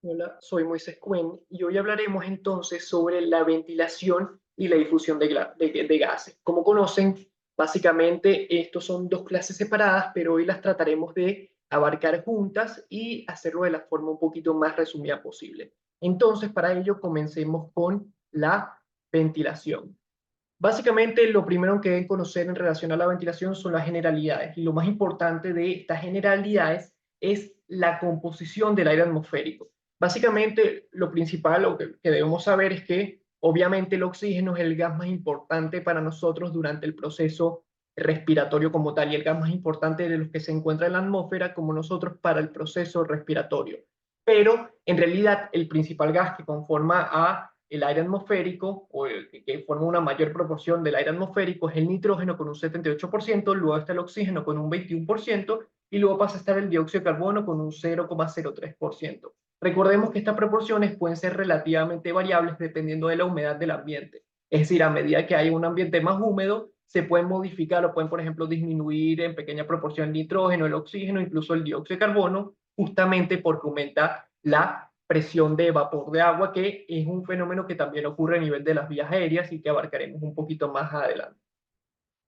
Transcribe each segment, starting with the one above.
Hola, soy Moisés Cuen y hoy hablaremos entonces sobre la ventilación y la difusión de gases. Como conocen, básicamente estos son dos clases separadas, pero hoy las trataremos de abarcar juntas y hacerlo de la forma un poquito más resumida posible. Entonces, para ello, comencemos con la ventilación. Básicamente, lo primero que deben conocer en relación a la ventilación son las generalidades. Y lo más importante de estas generalidades es la composición del aire atmosférico. Básicamente, lo principal que debemos saber es que, obviamente, el oxígeno es el gas más importante para nosotros durante el proceso respiratorio como tal, y el gas más importante de los que se encuentra en la atmósfera como nosotros para el proceso respiratorio. Pero, en realidad, el principal gas que conforma a el aire atmosférico, o que forma una mayor proporción del aire atmosférico, es el nitrógeno con un 78%, luego está el oxígeno con un 21%, y luego pasa a estar el dióxido de carbono con un 0,03%. Recordemos que estas proporciones pueden ser relativamente variables dependiendo de la humedad del ambiente. Es decir, a medida que haya un ambiente más húmedo, se pueden modificar o pueden, por ejemplo, disminuir en pequeña proporción el nitrógeno, el oxígeno, incluso el dióxido de carbono, justamente porque aumenta la presión de vapor de agua, que es un fenómeno que también ocurre a nivel de las vías aéreas y que abarcaremos un poquito más adelante.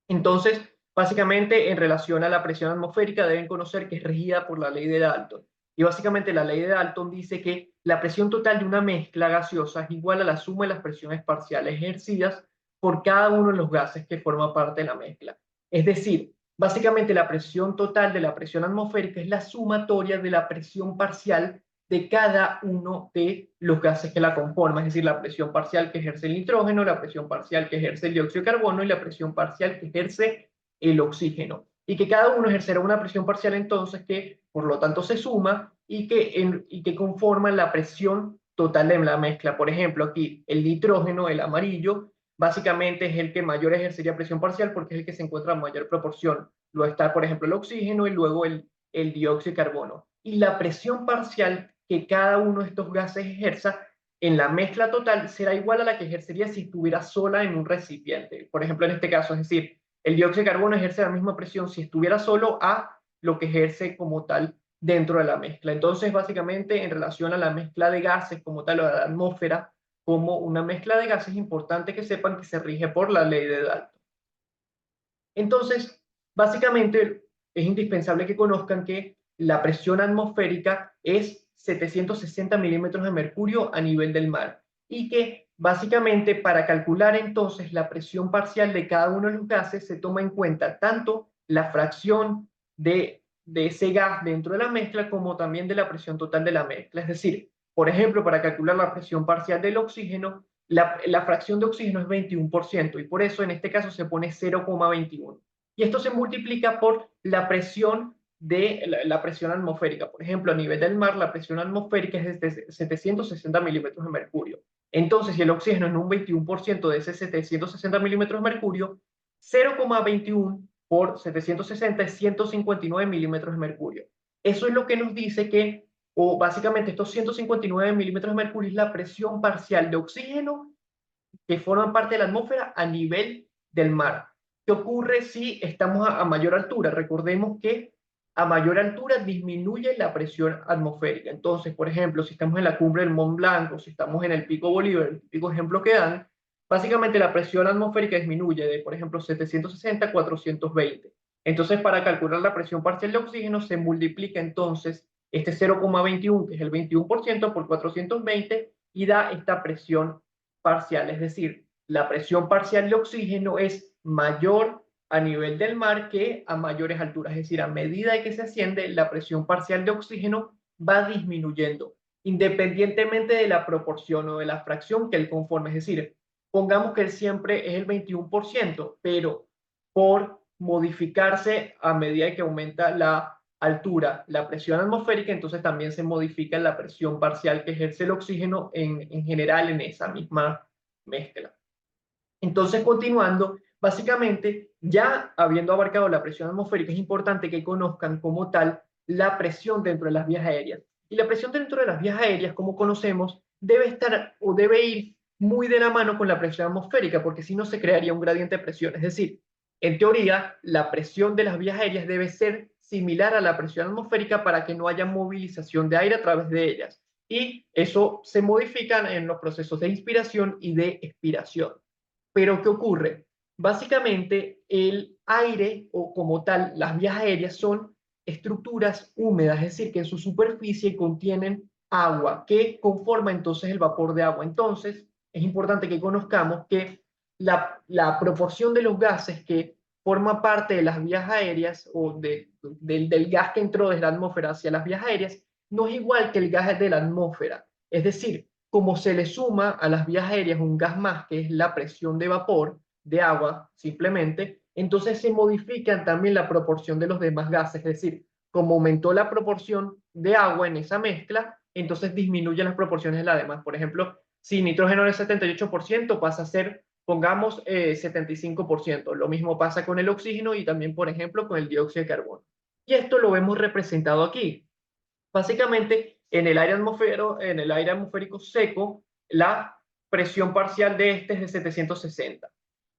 Entonces, básicamente, en relación a la presión atmosférica, deben conocer que es regida por la ley de Dalton. Y básicamente la ley de Dalton dice que la presión total de una mezcla gaseosa es igual a la suma de las presiones parciales ejercidas por cada uno de los gases que forma parte de la mezcla. Es decir, básicamente la presión total de la presión atmosférica es la sumatoria de la presión parcial de cada uno de los gases que la conforman, es decir, la presión parcial que ejerce el nitrógeno, la presión parcial que ejerce el dióxido de carbono y la presión parcial que ejerce el oxígeno. Y que cada uno ejercerá una presión parcial entonces que, por lo tanto, se suma y que conforma la presión total de la mezcla. Por ejemplo, aquí el nitrógeno, el amarillo, básicamente es el que mayor ejercería presión parcial porque es el que se encuentra en mayor proporción. Luego está, por ejemplo, el oxígeno y luego el dióxido de carbono. Y la presión parcial que cada uno de estos gases ejerza en la mezcla total será igual a la que ejercería si estuviera sola en un recipiente. Por ejemplo, en este caso, es decir, el dióxido de carbono ejerce la misma presión si estuviera solo a lo que ejerce como tal dentro de la mezcla. Entonces, básicamente, en relación a la mezcla de gases como tal o a la atmósfera, como una mezcla de gases, es importante que sepan que se rige por la ley de Dalton. Entonces, básicamente es indispensable que conozcan que la presión atmosférica es 760 milímetros de mercurio a nivel del mar y que básicamente para calcular entonces la presión parcial de cada uno de los gases se toma en cuenta tanto la fracción de ese gas dentro de la mezcla como también de la presión total de la mezcla. Es decir, por ejemplo, para calcular la presión parcial del oxígeno, la fracción de oxígeno es 21% y por eso en este caso se pone 0,21. Y esto se multiplica por la presión la presión atmosférica. Por ejemplo, a nivel del mar, la presión atmosférica es de 760 milímetros de mercurio. Entonces, si el oxígeno es un 21% de ese 760 milímetros de mercurio, 0,21 por 760 es 159 milímetros de mercurio. Eso es lo que nos dice que o básicamente estos 159 milímetros de mercurio es la presión parcial de oxígeno que forman parte de la atmósfera a nivel del mar. ¿Qué ocurre si estamos a mayor altura? Recordemos que a mayor altura disminuye la presión atmosférica. Entonces, por ejemplo, si estamos en la cumbre del Mont Blanc o si estamos en el Pico Bolívar, el típico ejemplo que dan, básicamente la presión atmosférica disminuye de, por ejemplo, 760 a 420. Entonces, para calcular la presión parcial de oxígeno, se multiplica entonces este 0,21, que es el 21%, por 420 y da esta presión parcial. Es decir, la presión parcial de oxígeno es mayor a nivel del mar que a mayores alturas. Es decir, a medida que se asciende, la presión parcial de oxígeno va disminuyendo, independientemente de la proporción o de la fracción que él conforme. Es decir, pongamos que él siempre es el 21%, pero por modificarse a medida que aumenta la altura, la presión atmosférica, entonces también se modifica la presión parcial que ejerce el oxígeno en general en esa misma mezcla. Entonces, continuando, básicamente, ya habiendo abarcado la presión atmosférica, es importante que conozcan como tal la presión dentro de las vías aéreas. Y la presión dentro de las vías aéreas, como conocemos, debe estar o debe ir muy de la mano con la presión atmosférica, porque si no se crearía un gradiente de presión. Es decir, en teoría, la presión de las vías aéreas debe ser similar a la presión atmosférica para que no haya movilización de aire a través de ellas. y eso se modifica en los procesos de inspiración y de expiración. Pero ¿qué ocurre? Básicamente el aire o como tal, las vías aéreas son estructuras húmedas, es decir, que en su superficie contienen agua, que conforma entonces el vapor de agua. Entonces, es importante que conozcamos que la proporción de los gases que forma parte de las vías aéreas o del gas que entró desde la atmósfera hacia las vías aéreas no es igual que el gas de la atmósfera. Es decir, como se le suma a las vías aéreas un gas más, que es la presión de vapor, de agua, simplemente, entonces se modifican también la proporción de los demás gases. Es decir, como aumentó la proporción de agua en esa mezcla, entonces disminuyen las proporciones de la demás. Por ejemplo, si nitrógeno es 78%, pasa a ser, pongamos, 75%. Lo mismo pasa con el oxígeno y también, por ejemplo, con el dióxido de carbono. Y esto lo vemos representado aquí. Básicamente, en el aire atmosférico seco, la presión parcial de este es de 760.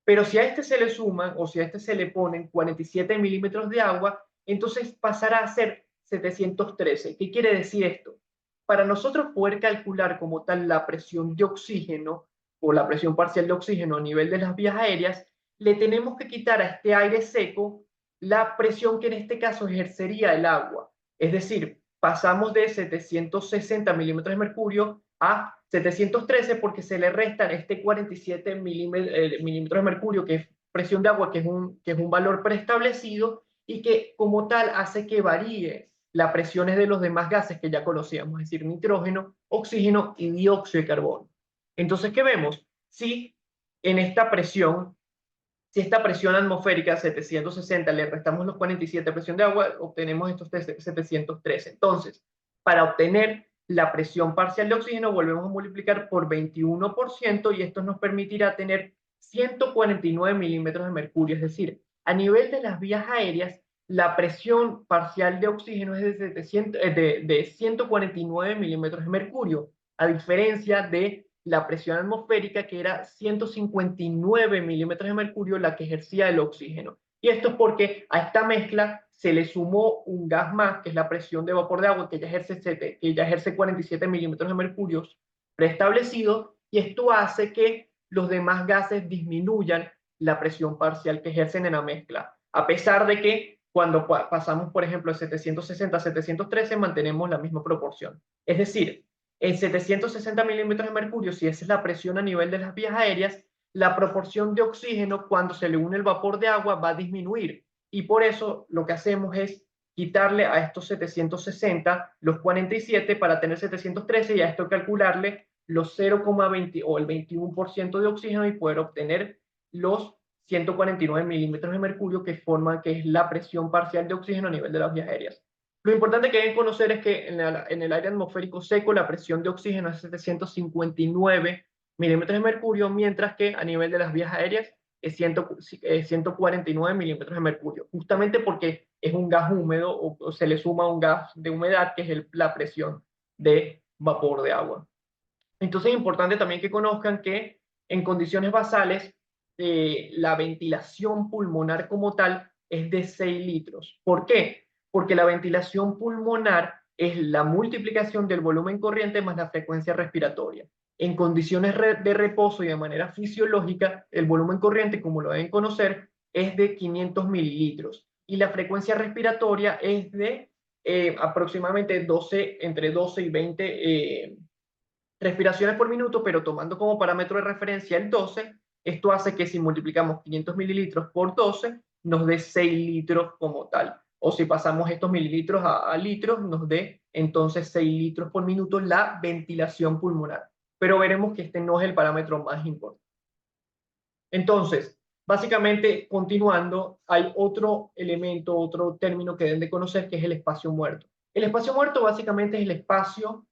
Pero si a este se le suman o si a este se le ponen 47 milímetros de agua, entonces pasará a ser 713. ¿Qué quiere decir esto? Para nosotros poder calcular como tal la presión de oxígeno o la presión parcial de oxígeno a nivel de las vías aéreas, le tenemos que quitar a este aire seco la presión que en este caso ejercería el agua. Es decir, pasamos de 760 milímetros de mercurio a 713 porque se le restan este 47 milímetros de mercurio, que es presión de agua, que es un valor preestablecido y que como tal hace que varíe las presiones de los demás gases que ya conocíamos, es decir, nitrógeno, oxígeno y dióxido de carbono. Entonces, ¿qué vemos? Si en esta presión, si esta presión atmosférica 760 le restamos los 47 presión de agua, obtenemos estos 713. Entonces, para obtener la presión parcial de oxígeno, volvemos a multiplicar por 21% y esto nos permitirá tener 149 milímetros de mercurio. Es decir, a nivel de las vías aéreas, la presión parcial de oxígeno es de 149 milímetros de mercurio, a diferencia de la presión atmosférica, que era 159 milímetros de mercurio, la que ejercía el oxígeno. Y esto es porque a esta mezcla se le sumó un gas más, que es la presión de vapor de agua, que ya ejerce 47 milímetros de mercurio preestablecido, y esto hace que los demás gases disminuyan la presión parcial que ejercen en la mezcla, a pesar de que cuando pasamos, por ejemplo, de 760 a 713, mantenemos la misma proporción. Es decir, en 760 milímetros de mercurio, si esa es la presión a nivel de las vías aéreas, la proporción de oxígeno cuando se le une el vapor de agua va a disminuir. Y por eso lo que hacemos es quitarle a estos 760 los 47 para tener 713 y a esto calcularle los 0,20 o el 21% de oxígeno y poder obtener los 149 milímetros de mercurio que forman, que es la presión parcial de oxígeno a nivel de las vías aéreas. Lo importante que deben conocer es que en el aire atmosférico seco la presión de oxígeno es 759 milímetros de mercurio, mientras que a nivel de las vías aéreas es 149 milímetros de mercurio, justamente porque es un gas húmedo o se le suma un gas de humedad que es la presión de vapor de agua. Entonces es importante también que conozcan que en condiciones basales la ventilación pulmonar como tal es de 6 litros. ¿Por qué? Porque la ventilación pulmonar es la multiplicación del volumen corriente más la frecuencia respiratoria. En condiciones de reposo y de manera fisiológica, el volumen corriente, como lo deben conocer, es de 500 mililitros y la frecuencia respiratoria es de aproximadamente 12, entre 12 y 20 respiraciones por minuto, pero tomando como parámetro de referencia el 12, esto hace que si multiplicamos 500 mililitros por 12, nos dé 6 litros como tal. O si pasamos estos mililitros a litros, nos dé entonces 6 litros por minuto la ventilación pulmonar. Pero veremos que este no es el parámetro más importante. Entonces, básicamente, continuando, hay otro elemento, otro término que deben de conocer, que es el espacio muerto. El espacio muerto básicamente es el espacio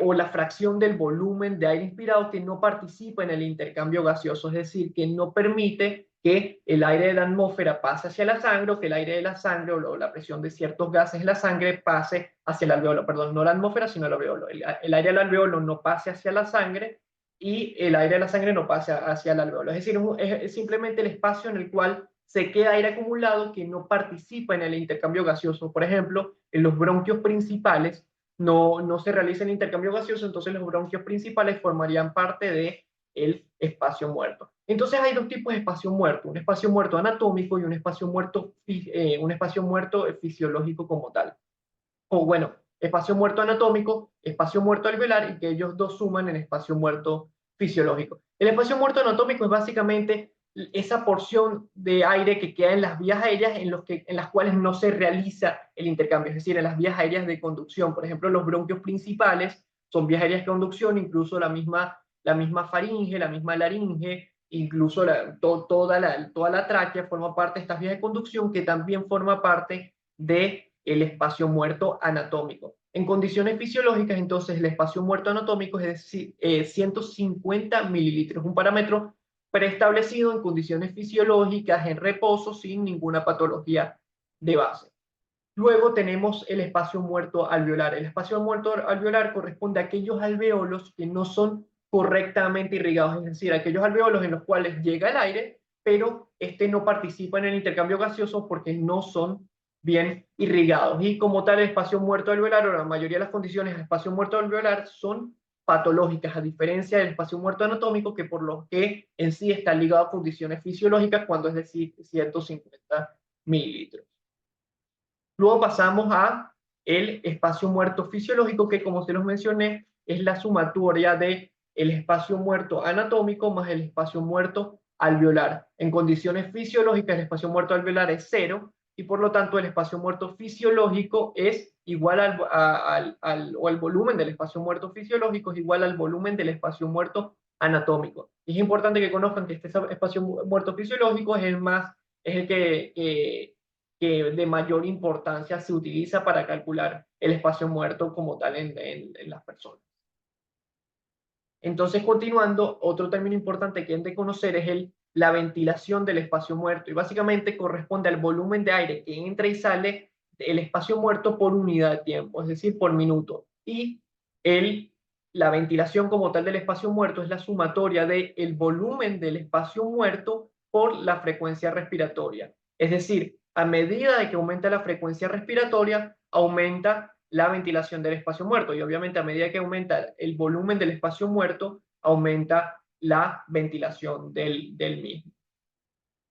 o la fracción del volumen de aire inspirado que no participa en el intercambio gaseoso, es decir, que no permite que el aire de la atmósfera pase hacia la sangre o que el aire de la sangre o la presión de ciertos gases en la sangre pase hacia el alveolo, perdón, no la atmósfera, sino el alveolo. El aire del alveolo no pase hacia la sangre y el aire de la sangre no pasa hacia el alveolo. Es decir, es simplemente el espacio en el cual se queda aire acumulado que no participa en el intercambio gaseoso. Por ejemplo, en los bronquios principales no se realiza el intercambio gaseoso, entonces los bronquios principales formarían parte de el espacio muerto. Entonces hay dos tipos de espacio muerto, un espacio muerto anatómico y un espacio muerto fisiológico como tal. O bueno, espacio muerto anatómico, espacio muerto alveolar y que ellos dos suman en espacio muerto fisiológico. El espacio muerto anatómico es básicamente esa porción de aire que queda en las vías aéreas en las cuales no se realiza el intercambio, es decir, en las vías aéreas de conducción. Por ejemplo, los bronquios principales son vías aéreas de conducción, incluso la misma faringe, la misma laringe, incluso toda la tráquea forma parte de estas vías de conducción que también forma parte de el espacio muerto anatómico. En condiciones fisiológicas, entonces, el espacio muerto anatómico es decir, 150 mililitros, un parámetro preestablecido en condiciones fisiológicas, en reposo, sin ninguna patología de base. Luego tenemos el espacio muerto alveolar. El espacio muerto alveolar corresponde a aquellos alveolos que no son correctamente irrigados, es decir, aquellos alveolos en los cuales llega el aire, pero este no participa en el intercambio gaseoso porque no son bien irrigados. Y como tal, el espacio muerto alveolar, o la mayoría de las condiciones de espacio muerto alveolar, son patológicas, a diferencia del espacio muerto anatómico, que por lo que en sí está ligado a condiciones fisiológicas, cuando es decir 150 mililitros. Luego pasamos a el espacio muerto fisiológico, que como se los mencioné, es la sumatoria de el espacio muerto anatómico más el espacio muerto alveolar. En condiciones fisiológicas, el espacio muerto alveolar es cero y por lo tanto el espacio muerto fisiológico es igual o el volumen del espacio muerto fisiológico es igual al volumen del espacio muerto anatómico. Y es importante que conozcan que este espacio muerto fisiológico es es el que de mayor importancia se utiliza para calcular el espacio muerto como tal en las personas. Entonces, continuando, otro término importante que hay de conocer es la ventilación del espacio muerto y básicamente corresponde al volumen de aire que entra y sale del espacio muerto por unidad de tiempo, es decir, por minuto. Y el, la ventilación como tal del espacio muerto es la sumatoria del volumen del espacio muerto por la frecuencia respiratoria. Es decir, a medida de que aumenta la frecuencia respiratoria, aumenta la ventilación del espacio muerto y obviamente a medida que aumenta el volumen del espacio muerto, aumenta la ventilación del mismo.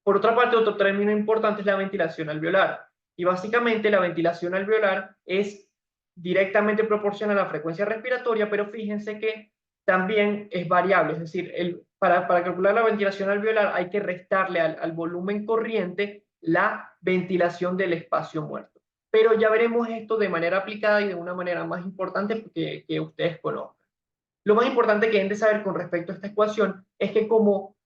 Por otra parte, otro término importante es la ventilación alveolar y básicamente la ventilación alveolar es directamente proporcional a la frecuencia respiratoria, pero fíjense que también es variable, es decir, para calcular la ventilación alveolar hay que restarle al volumen corriente la ventilación del espacio muerto. Pero ya veremos esto de manera aplicada y de una manera más importante que ustedes conozcan. Lo más importante que deben de saber con respecto a esta ecuación es que como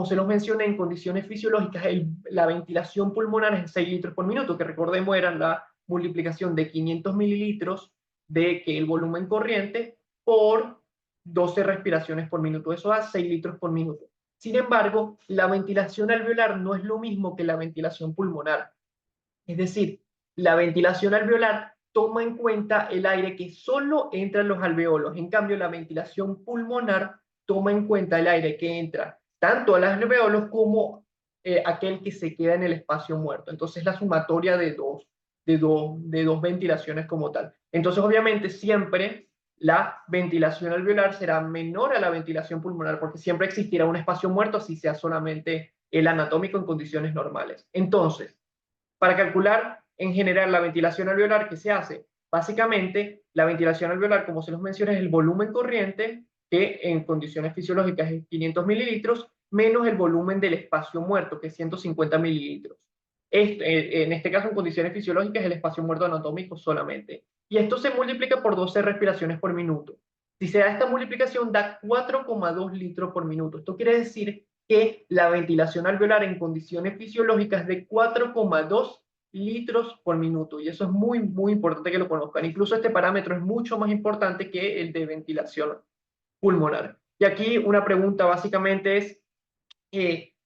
se los mencioné, en condiciones fisiológicas, la ventilación pulmonar es 6 litros por minuto, que recordemos era la multiplicación de 500 mililitros de que el volumen corriente por 12 respiraciones por minuto. Eso da 6 litros por minuto. Sin embargo, la ventilación alveolar no es lo mismo que la ventilación pulmonar. Es decir, la ventilación alveolar toma en cuenta el aire que solo entra en los alveolos. En cambio, la ventilación pulmonar toma en cuenta el aire que entra tanto a los alveolos como aquel que se queda en el espacio muerto. Entonces, la sumatoria de dos ventilaciones como tal. Entonces, obviamente, siempre la ventilación alveolar será menor a la ventilación pulmonar, porque siempre existirá un espacio muerto, si sea solamente el anatómico en condiciones normales. Entonces, para calcular en general la ventilación alveolar, ¿qué se hace? Básicamente, la ventilación alveolar, como se los mencioné, es el volumen corriente, que en condiciones fisiológicas es 500 mililitros, menos el volumen del espacio muerto, que es 150 mililitros. En este caso, en condiciones fisiológicas, es el espacio muerto anatómico solamente. Y esto se multiplica por 12 respiraciones por minuto. Si se da esta multiplicación, da 4,2 litros por minuto. Esto quiere decir que la ventilación alveolar en condiciones fisiológicas es de 4,2 litros por minuto. Y eso es muy, muy importante que lo conozcan. Incluso este parámetro es mucho más importante que el de ventilación pulmonar. Y aquí una pregunta básicamente es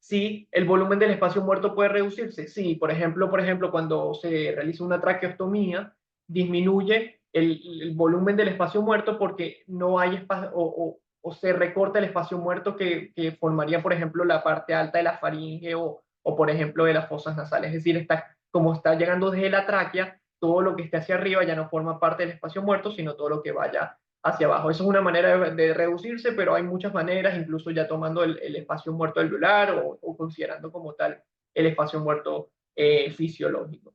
si el volumen del espacio muerto puede reducirse. Sí, por ejemplo, cuando se realiza una traqueostomía, disminuye el volumen del espacio muerto porque no hay espacio o se recorta el espacio muerto que formaría, por ejemplo, la parte alta de la faringe o por ejemplo, de las fosas nasales. Es decir, como está llegando desde la tráquea, todo lo que esté hacia arriba ya no forma parte del espacio muerto, sino todo lo que vaya hacia abajo. Eso es una manera de reducirse, pero hay muchas maneras, incluso ya tomando el espacio muerto alveolar o considerando como tal el espacio muerto fisiológico.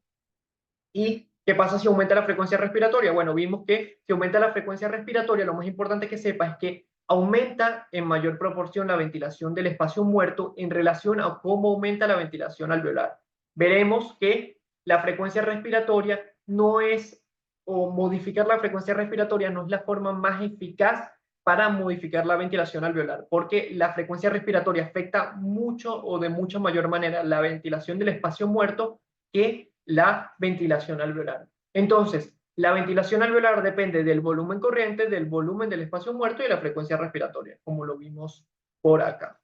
¿Y qué pasa si aumenta la frecuencia respiratoria? Bueno, vimos que si aumenta la frecuencia respiratoria, lo más importante que sepa es que aumenta en mayor proporción la ventilación del espacio muerto en relación a cómo aumenta la ventilación alveolar. Veremos que la frecuencia respiratoria no es, o modificar la frecuencia respiratoria no es la forma más eficaz para modificar la ventilación alveolar, porque la frecuencia respiratoria afecta mucho o de mucha mayor manera la ventilación del espacio muerto que la ventilación alveolar. Entonces, la ventilación alveolar depende del volumen corriente, del volumen del espacio muerto y de la frecuencia respiratoria, como lo vimos por acá.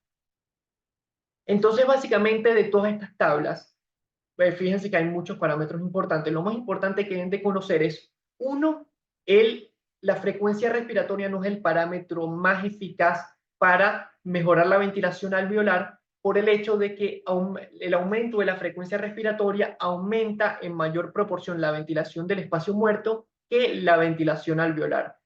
Entonces, básicamente de todas estas tablas, fíjense que hay muchos parámetros importantes. Lo más importante que deben de conocer es, uno, la frecuencia respiratoria no es el parámetro más eficaz para mejorar la ventilación alveolar por el hecho de que el aumento de la frecuencia respiratoria aumenta en mayor proporción la ventilación del espacio muerto que la ventilación alveolar.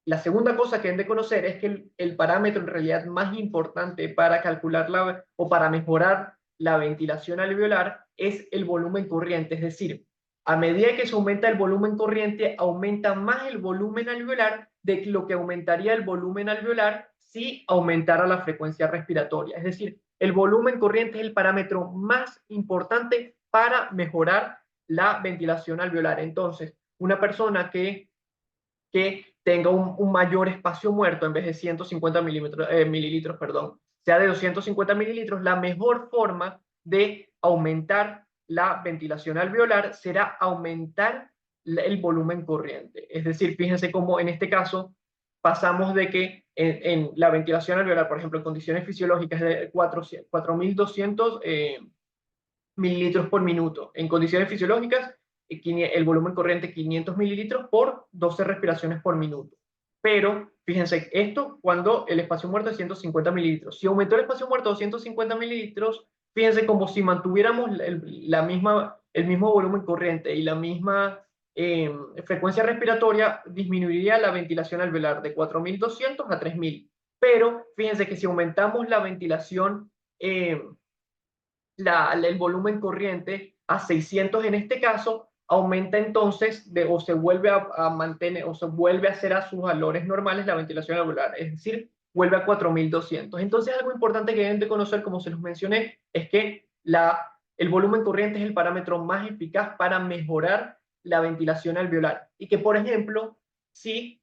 La segunda cosa que deben de conocer es que el parámetro en realidad más importante para calcular o para mejorar la ventilación alveolar es el volumen corriente, es decir, a medida que se aumenta el volumen corriente, aumenta más el volumen alveolar de lo que aumentaría el volumen alveolar si aumentara la frecuencia respiratoria. Es decir, el volumen corriente es el parámetro más importante para mejorar la ventilación alveolar. Entonces, una persona que tenga un mayor espacio muerto en vez de 150 mililitros, perdón, sea de 250 mililitros, la mejor forma de aumentar la ventilación alveolar será aumentar el volumen corriente. Es decir, fíjense cómo en este caso pasamos de que en la ventilación alveolar, por ejemplo, en condiciones fisiológicas es de 4.200 mililitros por minuto. En condiciones fisiológicas, el volumen corriente 500 mililitros por 12 respiraciones por minuto. Pero fíjense, esto cuando el espacio muerto es 150 mililitros. Si aumentó el espacio muerto a 250 mililitros, fíjense como si mantuviéramos el mismo volumen corriente y la misma frecuencia respiratoria, disminuiría la ventilación alveolar de 4.200 a 3.000. Pero fíjense que si aumentamos la ventilación el volumen corriente a 600 en este caso, aumenta entonces o se vuelve a mantener o se vuelve a hacer a sus valores normales la ventilación alveolar, es decir, vuelve a 4200. Entonces, algo importante que deben de conocer, como se los mencioné, es que el volumen corriente es el parámetro más eficaz para mejorar la ventilación alveolar y que, por ejemplo, si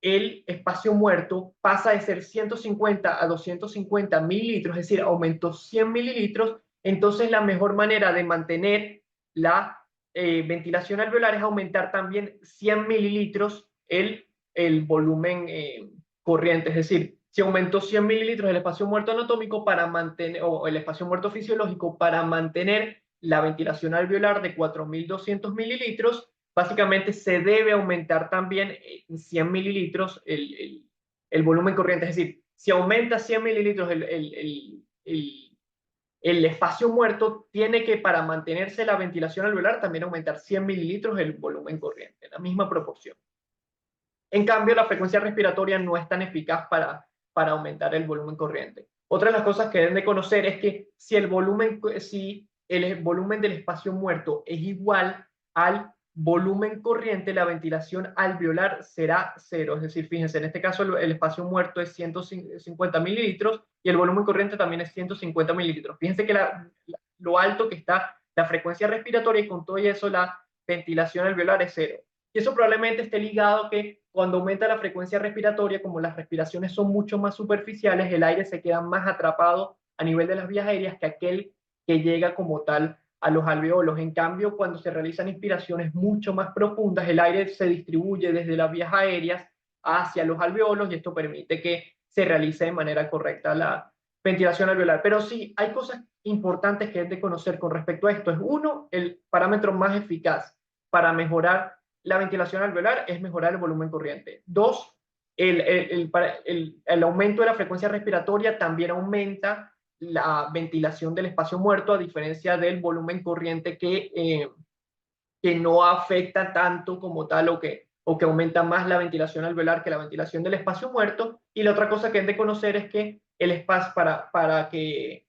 el espacio muerto pasa de ser 150 a 250 mililitros, es decir, aumentó 100 mililitros, entonces la mejor manera de mantener la ventilación alveolar es aumentar también 100 mililitros el volumen corriente, es decir, si aumentó 100 mililitros el espacio muerto anatómico para mantener, o el espacio muerto fisiológico para mantener la ventilación alveolar de 4.200 mililitros, básicamente se debe aumentar también en 100 mililitros el volumen corriente. Es decir, si aumenta 100 mililitros el espacio muerto, tiene que, para mantenerse la ventilación alveolar, también aumentar 100 mililitros el volumen corriente, en la misma proporción. En cambio, la frecuencia respiratoria no es tan eficaz para aumentar el volumen corriente. Otra de las cosas que deben de conocer es que si el volumen del espacio muerto es igual al volumen corriente, la ventilación alveolar será cero. Es decir, fíjense, en este caso el espacio muerto es 150 mililitros y el volumen corriente también es 150 mililitros. Fíjense que lo alto que está la frecuencia respiratoria y con todo eso la ventilación alveolar es cero. Y eso probablemente esté ligado a que cuando aumenta la frecuencia respiratoria, como las respiraciones son mucho más superficiales, el aire se queda más atrapado a nivel de las vías aéreas que aquel que llega como tal a los alveolos. En cambio, cuando se realizan inspiraciones mucho más profundas, el aire se distribuye desde las vías aéreas hacia los alveolos y esto permite que se realice de manera correcta la ventilación alveolar. Pero sí, hay cosas importantes que hay de conocer con respecto a esto. Es uno, el parámetro más eficaz para mejorar la ventilación alveolar es mejorar el volumen corriente. Dos, el aumento de la frecuencia respiratoria también aumenta la ventilación del espacio muerto, a diferencia del volumen corriente que no afecta tanto como tal o que aumenta más la ventilación alveolar que la ventilación del espacio muerto. Y la otra cosa que han de conocer es que el espacio para que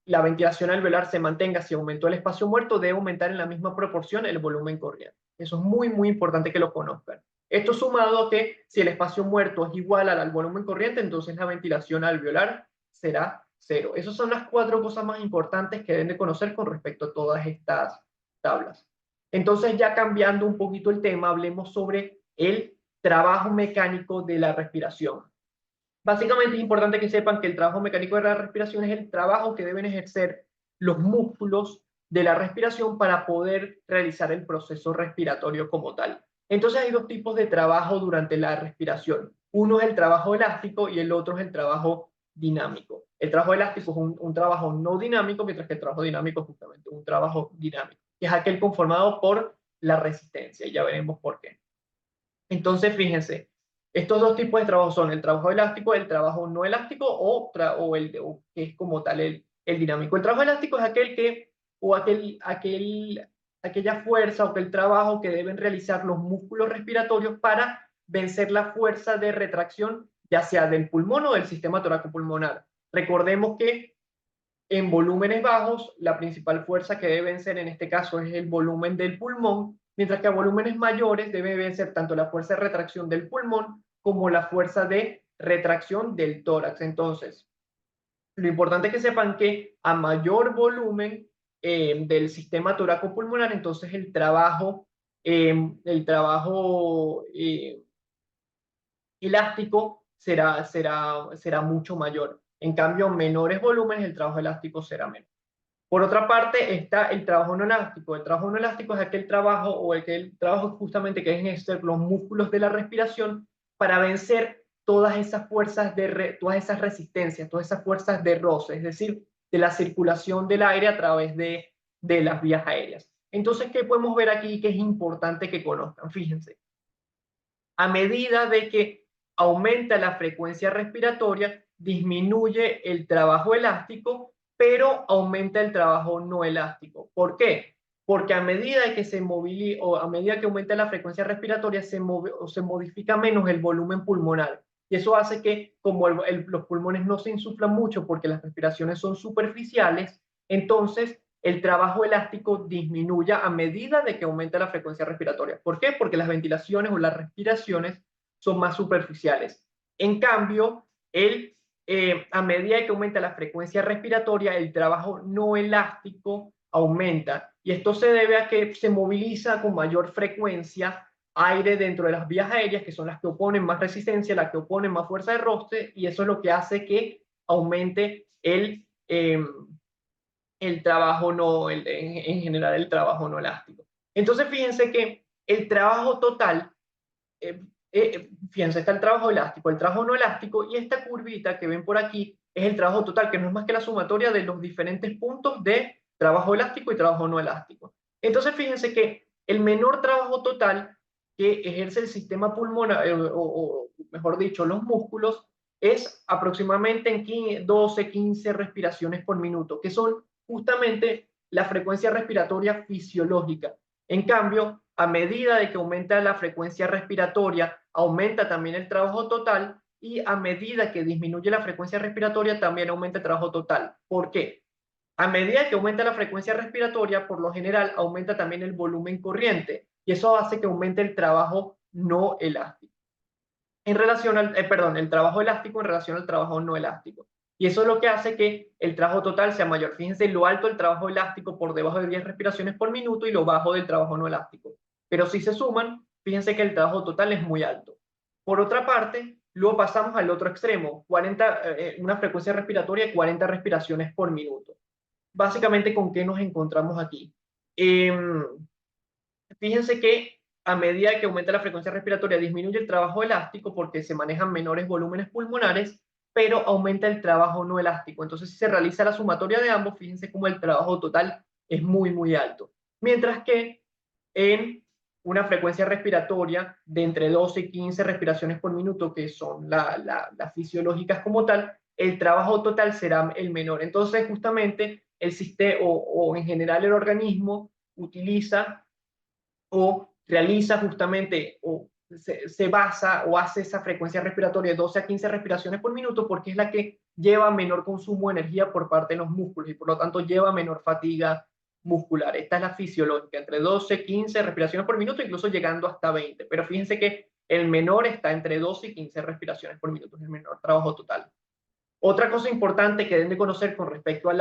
la ventilación alveolar se mantenga, si aumentó el espacio muerto, debe aumentar en la misma proporción el volumen corriente. Eso es muy, muy importante que lo conozcan. Esto sumado a que si el espacio muerto es igual al volumen corriente, entonces la ventilación alveolar será cero. Esas son las 4 cosas más importantes que deben de conocer con respecto a todas estas tablas. Entonces, ya cambiando un poquito el tema, hablemos sobre el trabajo mecánico de la respiración. Básicamente es importante que sepan que el trabajo mecánico de la respiración es el trabajo que deben ejercer los músculos de la respiración para poder realizar el proceso respiratorio como tal. Entonces hay dos tipos de trabajo durante la respiración. Uno es el trabajo elástico y el otro es el trabajo dinámico. El trabajo elástico es un trabajo no dinámico, mientras que el trabajo dinámico es justamente un trabajo dinámico, que es aquel conformado por la resistencia. Ya veremos por qué. Entonces, fíjense, estos dos tipos de trabajo son el trabajo elástico, el trabajo no elástico o que es como tal el dinámico. El trabajo elástico es aquel que, o aquella fuerza o aquel trabajo que deben realizar los músculos respiratorios para vencer la fuerza de retracción, ya sea del pulmón o del sistema toracopulmonar. Recordemos que en volúmenes bajos, la principal fuerza que debe vencer en este caso es el volumen del pulmón, mientras que a volúmenes mayores debe vencer tanto la fuerza de retracción del pulmón como la fuerza de retracción del tórax. Entonces, lo importante es que sepan que a mayor volumen del sistema toracopulmonar, entonces el trabajo elástico será mucho mayor. En cambio, menores volúmenes, el trabajo elástico será menor. Por otra parte, está el trabajo no elástico. El trabajo no elástico es aquel trabajo o aquel trabajo justamente que es ejercer los músculos de la respiración para vencer todas esas fuerzas todas esas resistencias, todas esas fuerzas de roce, es decir, de la circulación del aire a través de las vías aéreas. Entonces, ¿qué podemos ver aquí que es importante que conozcan? Fíjense, a medida de que aumenta la frecuencia respiratoria, disminuye el trabajo elástico, pero aumenta el trabajo no elástico. ¿Por qué? Porque a medida que a medida que aumenta la frecuencia respiratoria, se modifica menos el volumen pulmonar. Y eso hace que, como los pulmones no se insuflan mucho porque las respiraciones son superficiales, entonces el trabajo elástico disminuya a medida de que aumenta la frecuencia respiratoria. ¿Por qué? Porque las ventilaciones o las respiraciones son más superficiales. En cambio, a medida que aumenta la frecuencia respiratoria, el trabajo no elástico aumenta. Y esto se debe a que se moviliza con mayor frecuencia aire dentro de las vías aéreas, que son las que oponen más resistencia, las que oponen más fuerza de roce, y eso es lo que hace que aumente el trabajo no, en general el trabajo no elástico. Entonces, fíjense que el trabajo total, fíjense, está el trabajo elástico, el trabajo no elástico, y esta curvita que ven por aquí es el trabajo total, que no es más que la sumatoria de los diferentes puntos de trabajo elástico y trabajo no elástico. Entonces, fíjense que el menor trabajo total que ejerce el sistema pulmonar, o mejor dicho, los músculos, es aproximadamente en 12, 15 respiraciones por minuto, que son justamente la frecuencia respiratoria fisiológica. En cambio, a medida de que aumenta la frecuencia respiratoria, aumenta también el trabajo total, y a medida que disminuye la frecuencia respiratoria, también aumenta el trabajo total. ¿Por qué? A medida que aumenta la frecuencia respiratoria, por lo general, aumenta también el volumen corriente, y eso hace que aumente el trabajo no elástico. El trabajo elástico en relación al trabajo no elástico. Y eso es lo que hace que el trabajo total sea mayor. Fíjense lo alto del trabajo elástico por debajo de 10 respiraciones por minuto y lo bajo del trabajo no elástico. Pero si se suman, fíjense que el trabajo total es muy alto. Por otra parte, luego pasamos al otro extremo, una frecuencia respiratoria de 40 respiraciones por minuto. Básicamente, ¿con qué nos encontramos aquí? Fíjense que a medida que aumenta la frecuencia respiratoria disminuye el trabajo elástico porque se manejan menores volúmenes pulmonares, pero aumenta el trabajo no elástico. Entonces, si se realiza la sumatoria de ambos, fíjense cómo el trabajo total es muy, muy alto. Mientras que en una frecuencia respiratoria de entre 12 y 15 respiraciones por minuto, que son las fisiológicas como tal, el trabajo total será el menor. Entonces, justamente, el sistema o en general el organismo utiliza o realiza justamente o se basa o hace esa frecuencia respiratoria de 12 a 15 respiraciones por minuto porque es la que lleva menor consumo de energía por parte de los músculos y por lo tanto lleva menor fatiga muscular. Esta es la fisiológica, entre 12 15 respiraciones por minuto, incluso llegando hasta 20. Pero fíjense que el menor está entre 12 y 15 respiraciones por minuto, es el menor trabajo total. Otra cosa importante que deben de conocer con respecto al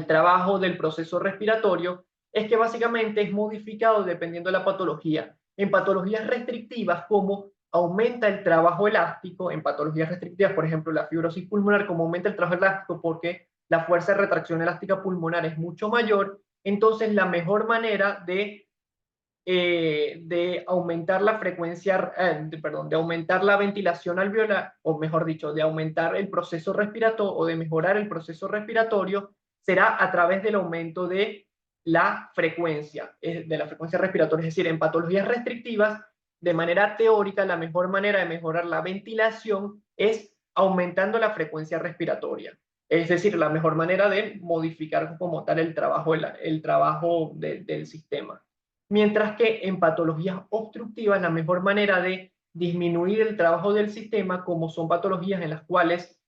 trabajo del proceso respiratorio es que básicamente es modificado dependiendo de la patología. En patologías restrictivas, como aumenta el trabajo elástico, en patologías restrictivas, por ejemplo, la fibrosis pulmonar, como aumenta el trabajo elástico porque la fuerza de retracción elástica pulmonar es mucho mayor, entonces la mejor manera de aumentar la frecuencia, perdón, de aumentar la ventilación alveolar, o mejor dicho, de aumentar el proceso respiratorio o de mejorar el proceso respiratorio, será a través del aumento de la frecuencia respiratoria. Es decir, en patologías restrictivas, de manera teórica, la mejor manera de mejorar la ventilación es aumentando la frecuencia respiratoria. Es decir, la mejor manera de modificar como tal el trabajo del sistema. Mientras que en patologías obstructivas, la mejor manera de disminuir el trabajo del sistema, como son patologías en las cuales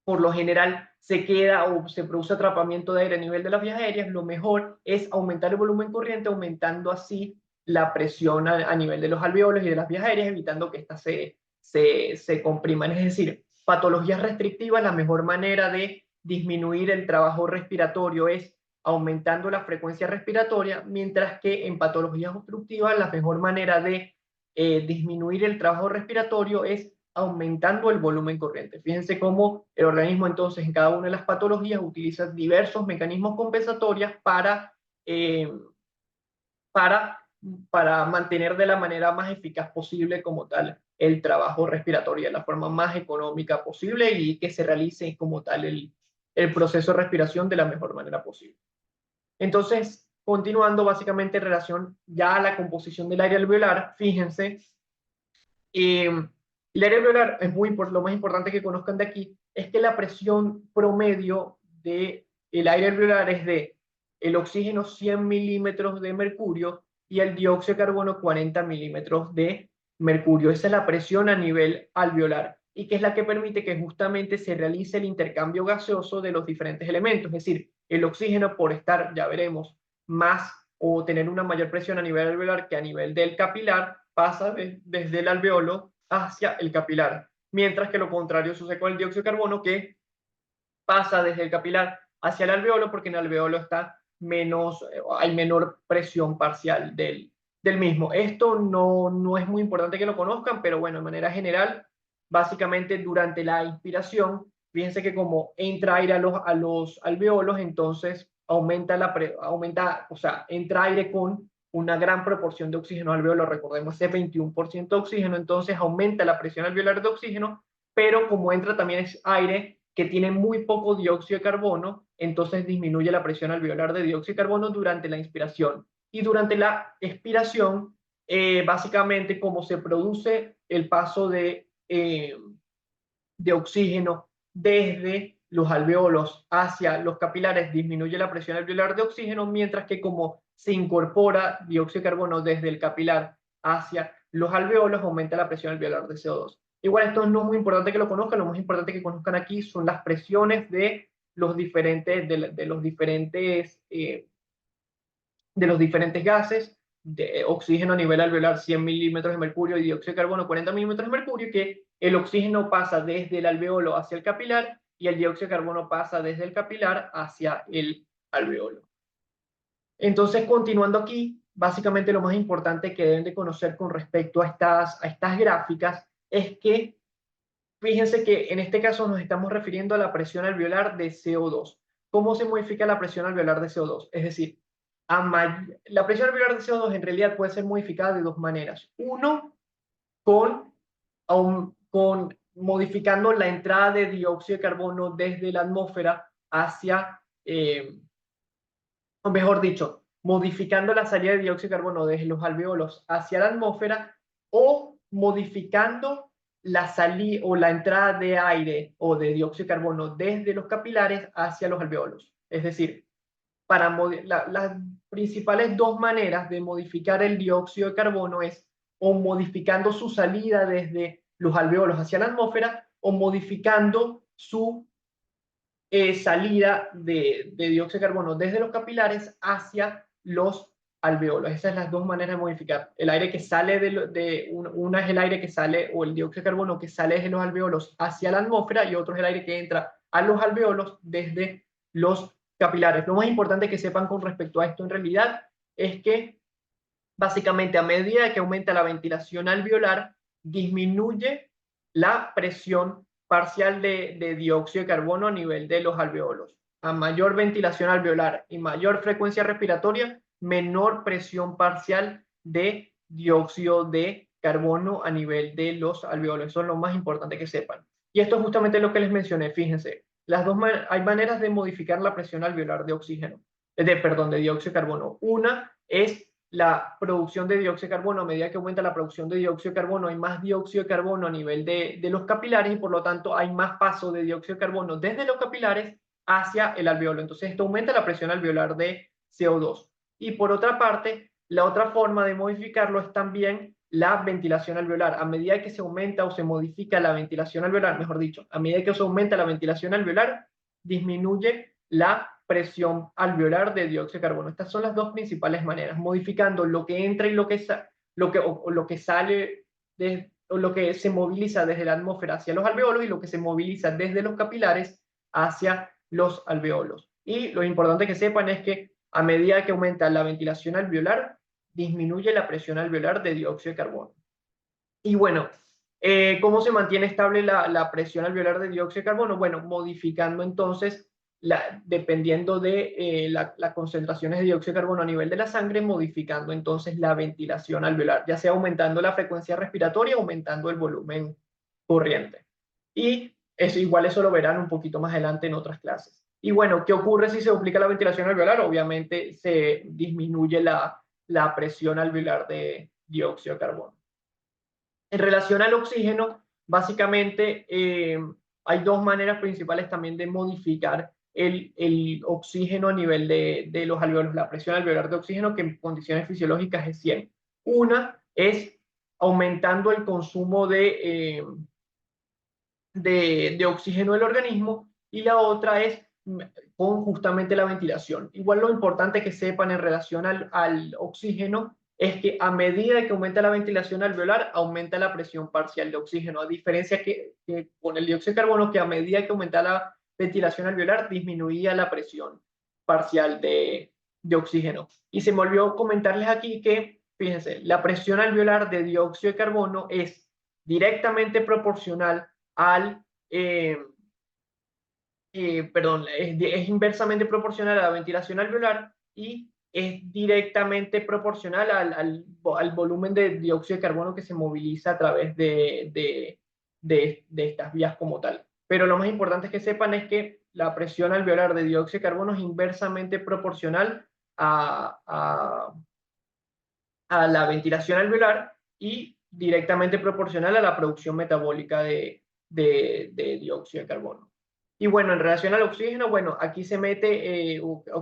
por lo general se queda o se produce atrapamiento de aire a nivel de las vías aéreas, lo mejor es aumentar el volumen corriente, aumentando así la presión a nivel de los alveolos y de las vías aéreas, evitando que éstas se compriman. Es decir, patologías restrictivas, la mejor manera de disminuir el trabajo respiratorio es aumentando la frecuencia respiratoria, mientras que en patologías obstructivas la mejor manera de disminuir el trabajo respiratorio es aumentando el volumen corriente. Fíjense cómo el organismo entonces en cada una de las patologías utiliza diversos mecanismos compensatorios eh, para, para mantener de la manera más eficaz posible como tal el trabajo respiratorio de la forma más económica posible y que se realice como tal el proceso de respiración de la mejor manera posible. Entonces, continuando básicamente en relación ya a la composición del aire alveolar, fíjense, el aire alveolar es lo más importante que conozcan de aquí, es que la presión promedio del aire alveolar es de el oxígeno 100 milímetros de mercurio y el dióxido de carbono 40 milímetros de mercurio. Esa es la presión a nivel alveolar y que es la que permite que justamente se realice el intercambio gaseoso de los diferentes elementos. Es decir, el oxígeno por estar, ya veremos, más o tener una mayor presión a nivel alveolar que a nivel del capilar, pasa desde el alveolo hacia el capilar. Mientras que lo contrario sucede con el dióxido de carbono, que pasa desde el capilar hacia el alveolo, porque en el alveolo hay menor presión parcial del mismo. Esto no es muy importante que lo conozcan, pero bueno, de manera general, básicamente durante la inspiración, fíjense que como entra aire a los alveolos, entonces o sea, entra aire con una gran proporción de oxígeno al alveolo, recordemos ese 21% de oxígeno, entonces aumenta la presión alveolar de oxígeno, pero como entra también es aire que tiene muy poco dióxido de carbono, entonces disminuye la presión alveolar de dióxido de carbono durante la inspiración. Y durante la expiración, básicamente como se produce el paso de oxígeno desde los alveolos hacia los capilares, disminuye la presión alveolar de oxígeno, mientras que como se incorpora dióxido de carbono desde el capilar hacia los alveolos, aumenta la presión alveolar de CO2. Igual esto no es muy importante que lo conozcan, lo más importante que conozcan aquí son las presiones de los diferentes, de los diferentes gases, de oxígeno a nivel alveolar 100 milímetros de mercurio y dióxido de carbono 40 milímetros de mercurio, que el oxígeno pasa desde el alveolo hacia el capilar y el dióxido de carbono pasa desde el capilar hacia el alveolo. Entonces, continuando aquí, básicamente lo más importante que deben de conocer con respecto a estas gráficas es que, fíjense que en este caso nos estamos refiriendo a la presión alveolar de CO2. ¿Cómo se modifica la presión alveolar de CO2? Es decir, la presión alveolar de CO2 en realidad puede ser modificada de dos maneras. Uno, con modificando la entrada de dióxido de carbono desde la atmósfera hacia, o mejor dicho, modificando la salida de dióxido de carbono desde los alveolos hacia la atmósfera o modificando la salida o la entrada de aire o de dióxido de carbono desde los capilares hacia los alveolos. Es decir, las principales dos maneras de modificar el dióxido de carbono es o modificando su salida desde los alveolos hacia la atmósfera o modificando su salida de dióxido de carbono desde los capilares hacia los alveolos. Esas son las dos maneras de modificar. El aire que sale una es el aire que sale o el dióxido de carbono que sale desde los alveolos hacia la atmósfera y otro es el aire que entra a los alveolos desde los capilares. Lo más importante que sepan con respecto a esto en realidad es que básicamente a medida que aumenta la ventilación alveolar, disminuye la presión parcial de dióxido de carbono a nivel de los alveolos. A mayor ventilación alveolar y mayor frecuencia respiratoria, menor presión parcial de dióxido de carbono a nivel de los alveolos. Eso es lo más importante que sepan. Y esto es justamente lo que les mencioné. Fíjense, hay maneras de modificar la presión alveolar de oxígeno, de dióxido de carbono. Una es la producción de dióxido de carbono. A medida que aumenta la producción de dióxido de carbono, hay más dióxido de carbono a nivel de los capilares y por lo tanto hay más paso de dióxido de carbono desde los capilares hacia el alveolo. Entonces esto aumenta la presión alveolar de CO2. Y por otra parte, la otra forma de modificarlo es también la ventilación alveolar. A medida que se aumenta o se modifica la ventilación alveolar, mejor dicho, a medida que se aumenta la ventilación alveolar, disminuye la presión alveolar de dióxido de carbono. Estas son las dos principales maneras, modificando lo que entra y lo que sale o lo que se moviliza desde la atmósfera hacia los alveolos y lo que se moviliza desde los capilares hacia los alveolos. Y lo importante que sepan es que a medida que aumenta la ventilación alveolar, disminuye la presión alveolar de dióxido de carbono. Y bueno, ¿cómo se mantiene estable la presión alveolar de dióxido de carbono? Bueno, modificando entonces, dependiendo de las concentraciones de dióxido de carbono a nivel de la sangre, modificando entonces la ventilación alveolar, ya sea aumentando la frecuencia respiratoria o aumentando el volumen corriente. Y eso lo verán un poquito más adelante en otras clases. Y bueno, ¿qué ocurre si se duplica la ventilación alveolar? Obviamente se disminuye la presión alveolar de dióxido de carbono. En relación al oxígeno, básicamente hay dos maneras principales también de modificar el oxígeno a nivel de los alveolos, la presión alveolar de oxígeno, que en condiciones fisiológicas es 100. Una es aumentando el consumo de oxígeno del organismo y la otra es con justamente la ventilación. Igual lo importante que sepan en relación al oxígeno es que a medida que aumenta la ventilación alveolar, aumenta la presión parcial de oxígeno, a diferencia que con el dióxido de carbono, que a medida que aumenta la ventilación alveolar, disminuía la presión parcial de oxígeno. Y se me olvidó comentarles aquí que, fíjense, la presión alveolar de dióxido de carbono es directamente proporcional al, es inversamente proporcional a la ventilación alveolar y es directamente proporcional al volumen de dióxido de carbono que se moviliza a través de estas vías como tal. Pero lo más importante es que sepan es que la presión alveolar de dióxido de carbono es inversamente proporcional a la ventilación alveolar y directamente proporcional a la producción metabólica de dióxido de carbono. Y bueno, en relación al oxígeno, bueno, aquí se mete,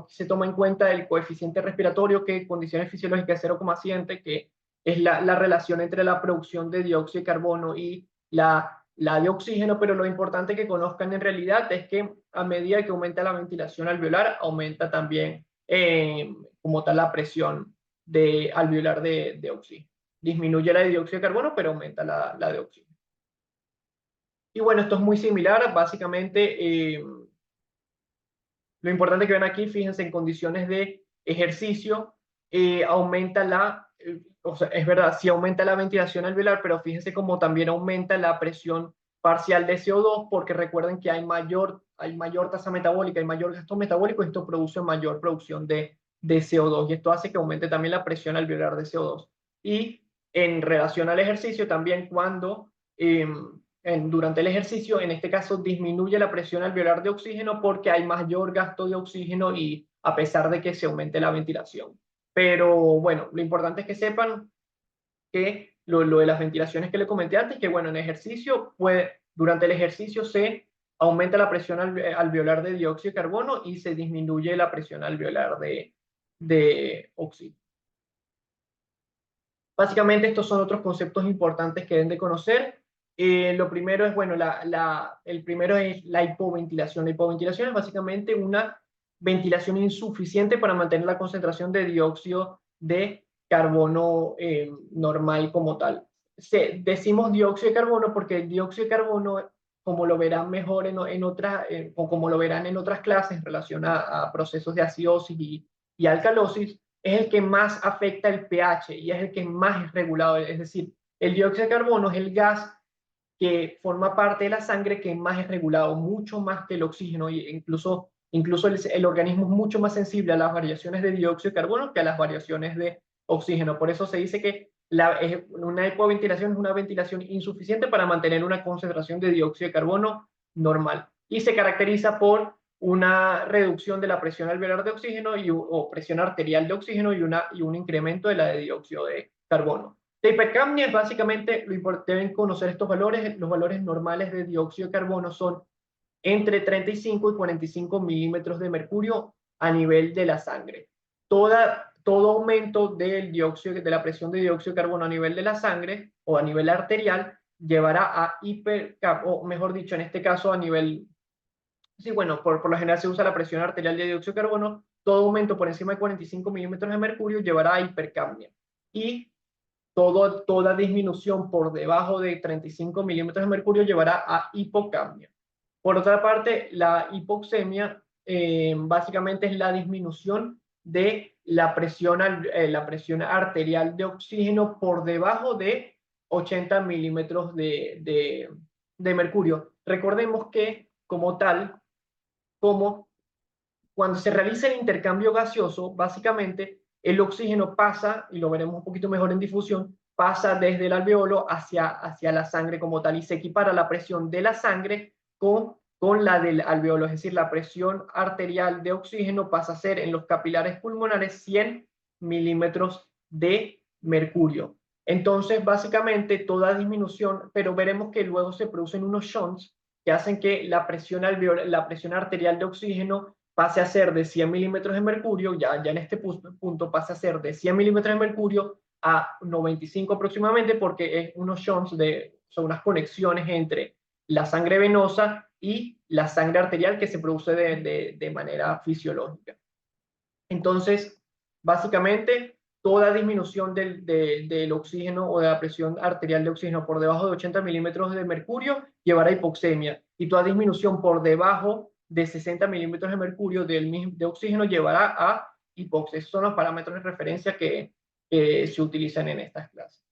se toma en cuenta el coeficiente respiratorio que condiciones fisiológicas 0,7, que es la relación entre la producción de dióxido de carbono y la de oxígeno, pero lo importante que conozcan en realidad es que a medida que aumenta la ventilación alveolar, aumenta también como tal la presión alveolar de oxígeno. Disminuye la de dióxido de carbono, pero aumenta la de oxígeno. Y bueno, esto es muy similar, básicamente lo importante que ven aquí, fíjense, en condiciones de ejercicio, aumenta o sea, es verdad, sí aumenta la ventilación alveolar, pero fíjense cómo también aumenta la presión parcial de CO2, porque recuerden que hay mayor tasa metabólica, hay mayor gasto metabólico, y esto produce mayor producción de CO2, y esto hace que aumente también la presión alveolar de CO2. Y en relación al ejercicio, también cuando durante el ejercicio, en este caso disminuye la presión alveolar de oxígeno porque hay mayor gasto de oxígeno y a pesar de que se aumente la ventilación. Pero bueno, lo importante es que sepan que lo de las ventilaciones que le comenté antes, que bueno, en ejercicio, durante el ejercicio se aumenta la presión alveolar de dióxido de carbono y se disminuye la presión alveolar de oxígeno. Básicamente estos son otros conceptos importantes que deben de conocer. Lo primero es, bueno, el primero es la hipoventilación. La hipoventilación es básicamente una ventilación insuficiente para mantener la concentración de dióxido de carbono normal como tal. Decimos dióxido de carbono porque el dióxido de carbono, como lo verán mejor o como lo verán en otras clases en relación a procesos de acidosis y alcalosis, es el que más afecta el pH y es el que más es regulado. Es decir, el dióxido de carbono es el gas que forma parte de la sangre que más es regulado, mucho más que el oxígeno, e incluso el organismo es mucho más sensible a las variaciones de dióxido de carbono que a las variaciones de oxígeno. Por eso se dice que una hipoventilación es una ventilación insuficiente para mantener una concentración de dióxido de carbono normal. Y se caracteriza por una reducción de la presión alveolar de oxígeno o presión arterial de oxígeno y un incremento de la de dióxido de carbono. La hipercapnia es básicamente, deben conocer estos valores, los valores normales de dióxido de carbono son entre 35 y 45 milímetros de mercurio a nivel de la sangre. Todo aumento de la presión de dióxido de carbono a nivel de la sangre o a nivel arterial llevará a o mejor dicho, en este caso a nivel, sí, bueno, por lo general se usa la presión arterial de dióxido de carbono, todo aumento por encima de 45 milímetros de mercurio llevará a hipercapnia. Y toda disminución por debajo de 35 milímetros de mercurio llevará a hipocapnia. Por otra parte, la hipoxemia básicamente es la disminución de la presión arterial de oxígeno por debajo de 80 milímetros de mercurio. Recordemos que como tal, como cuando se realiza el intercambio gaseoso, básicamente el oxígeno pasa, y lo veremos un poquito mejor en difusión, pasa desde el alveolo hacia la sangre como tal y se equipara la presión de la sangre con la del alveolo, es decir, la presión arterial de oxígeno pasa a ser en los capilares pulmonares 100 milímetros de mercurio. Entonces, básicamente, toda disminución, pero veremos que luego se producen unos shunts que hacen que la presión arterial de oxígeno pase a ser de 100 milímetros de mercurio, ya en este punto pase a ser de 100 milímetros de mercurio a 95 aproximadamente, porque es unos shunts, son unas conexiones entre la sangre venosa y la sangre arterial que se produce de manera fisiológica. Entonces, básicamente, toda disminución del oxígeno o de la presión arterial de oxígeno por debajo de 80 milímetros de mercurio llevará a hipoxemia, y toda disminución por debajo de 60 milímetros de mercurio de oxígeno llevará a hipoxia. Esos son los parámetros de referencia que se utilizan en estas clases.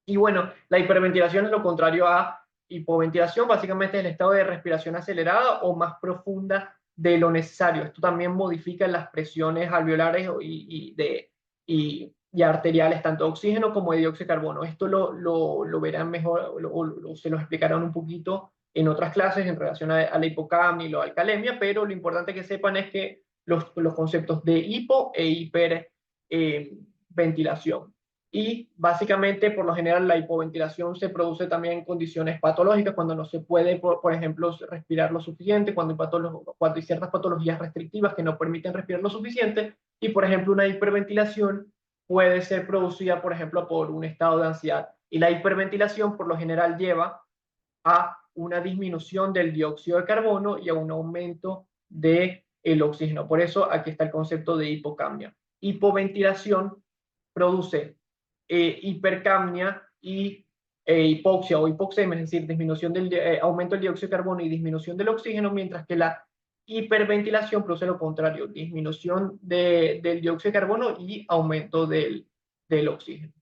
Y bueno, la hiperventilación es lo contrario a hipoventilación, básicamente es el estado de respiración acelerada o más profunda de lo necesario. Esto también modifica las presiones alveolares y arteriales, tanto de oxígeno como de dióxido de carbono. Esto lo verán mejor, se los explicarán un poquito en otras clases en relación a la hipocapnia y la alcalemia, pero lo importante que sepan es que los conceptos de hipo e hiperventilación. Y básicamente, por lo general, la hipoventilación se produce también en condiciones patológicas, cuando no se puede, por ejemplo, respirar lo suficiente, cuando hay ciertas patologías restrictivas que no permiten respirar lo suficiente, y por ejemplo, una hiperventilación puede ser producida, por ejemplo, por un estado de ansiedad. Y la hiperventilación, por lo general, lleva a una disminución del dióxido de carbono y a un aumento del oxígeno. Por eso aquí está el concepto de hipocapnia. Hipoventilación produce hipercapnia y hipoxia o hipoxemia, es decir, aumento del dióxido de carbono y disminución del oxígeno, mientras que la hiperventilación produce lo contrario, disminución del dióxido de carbono y aumento del oxígeno.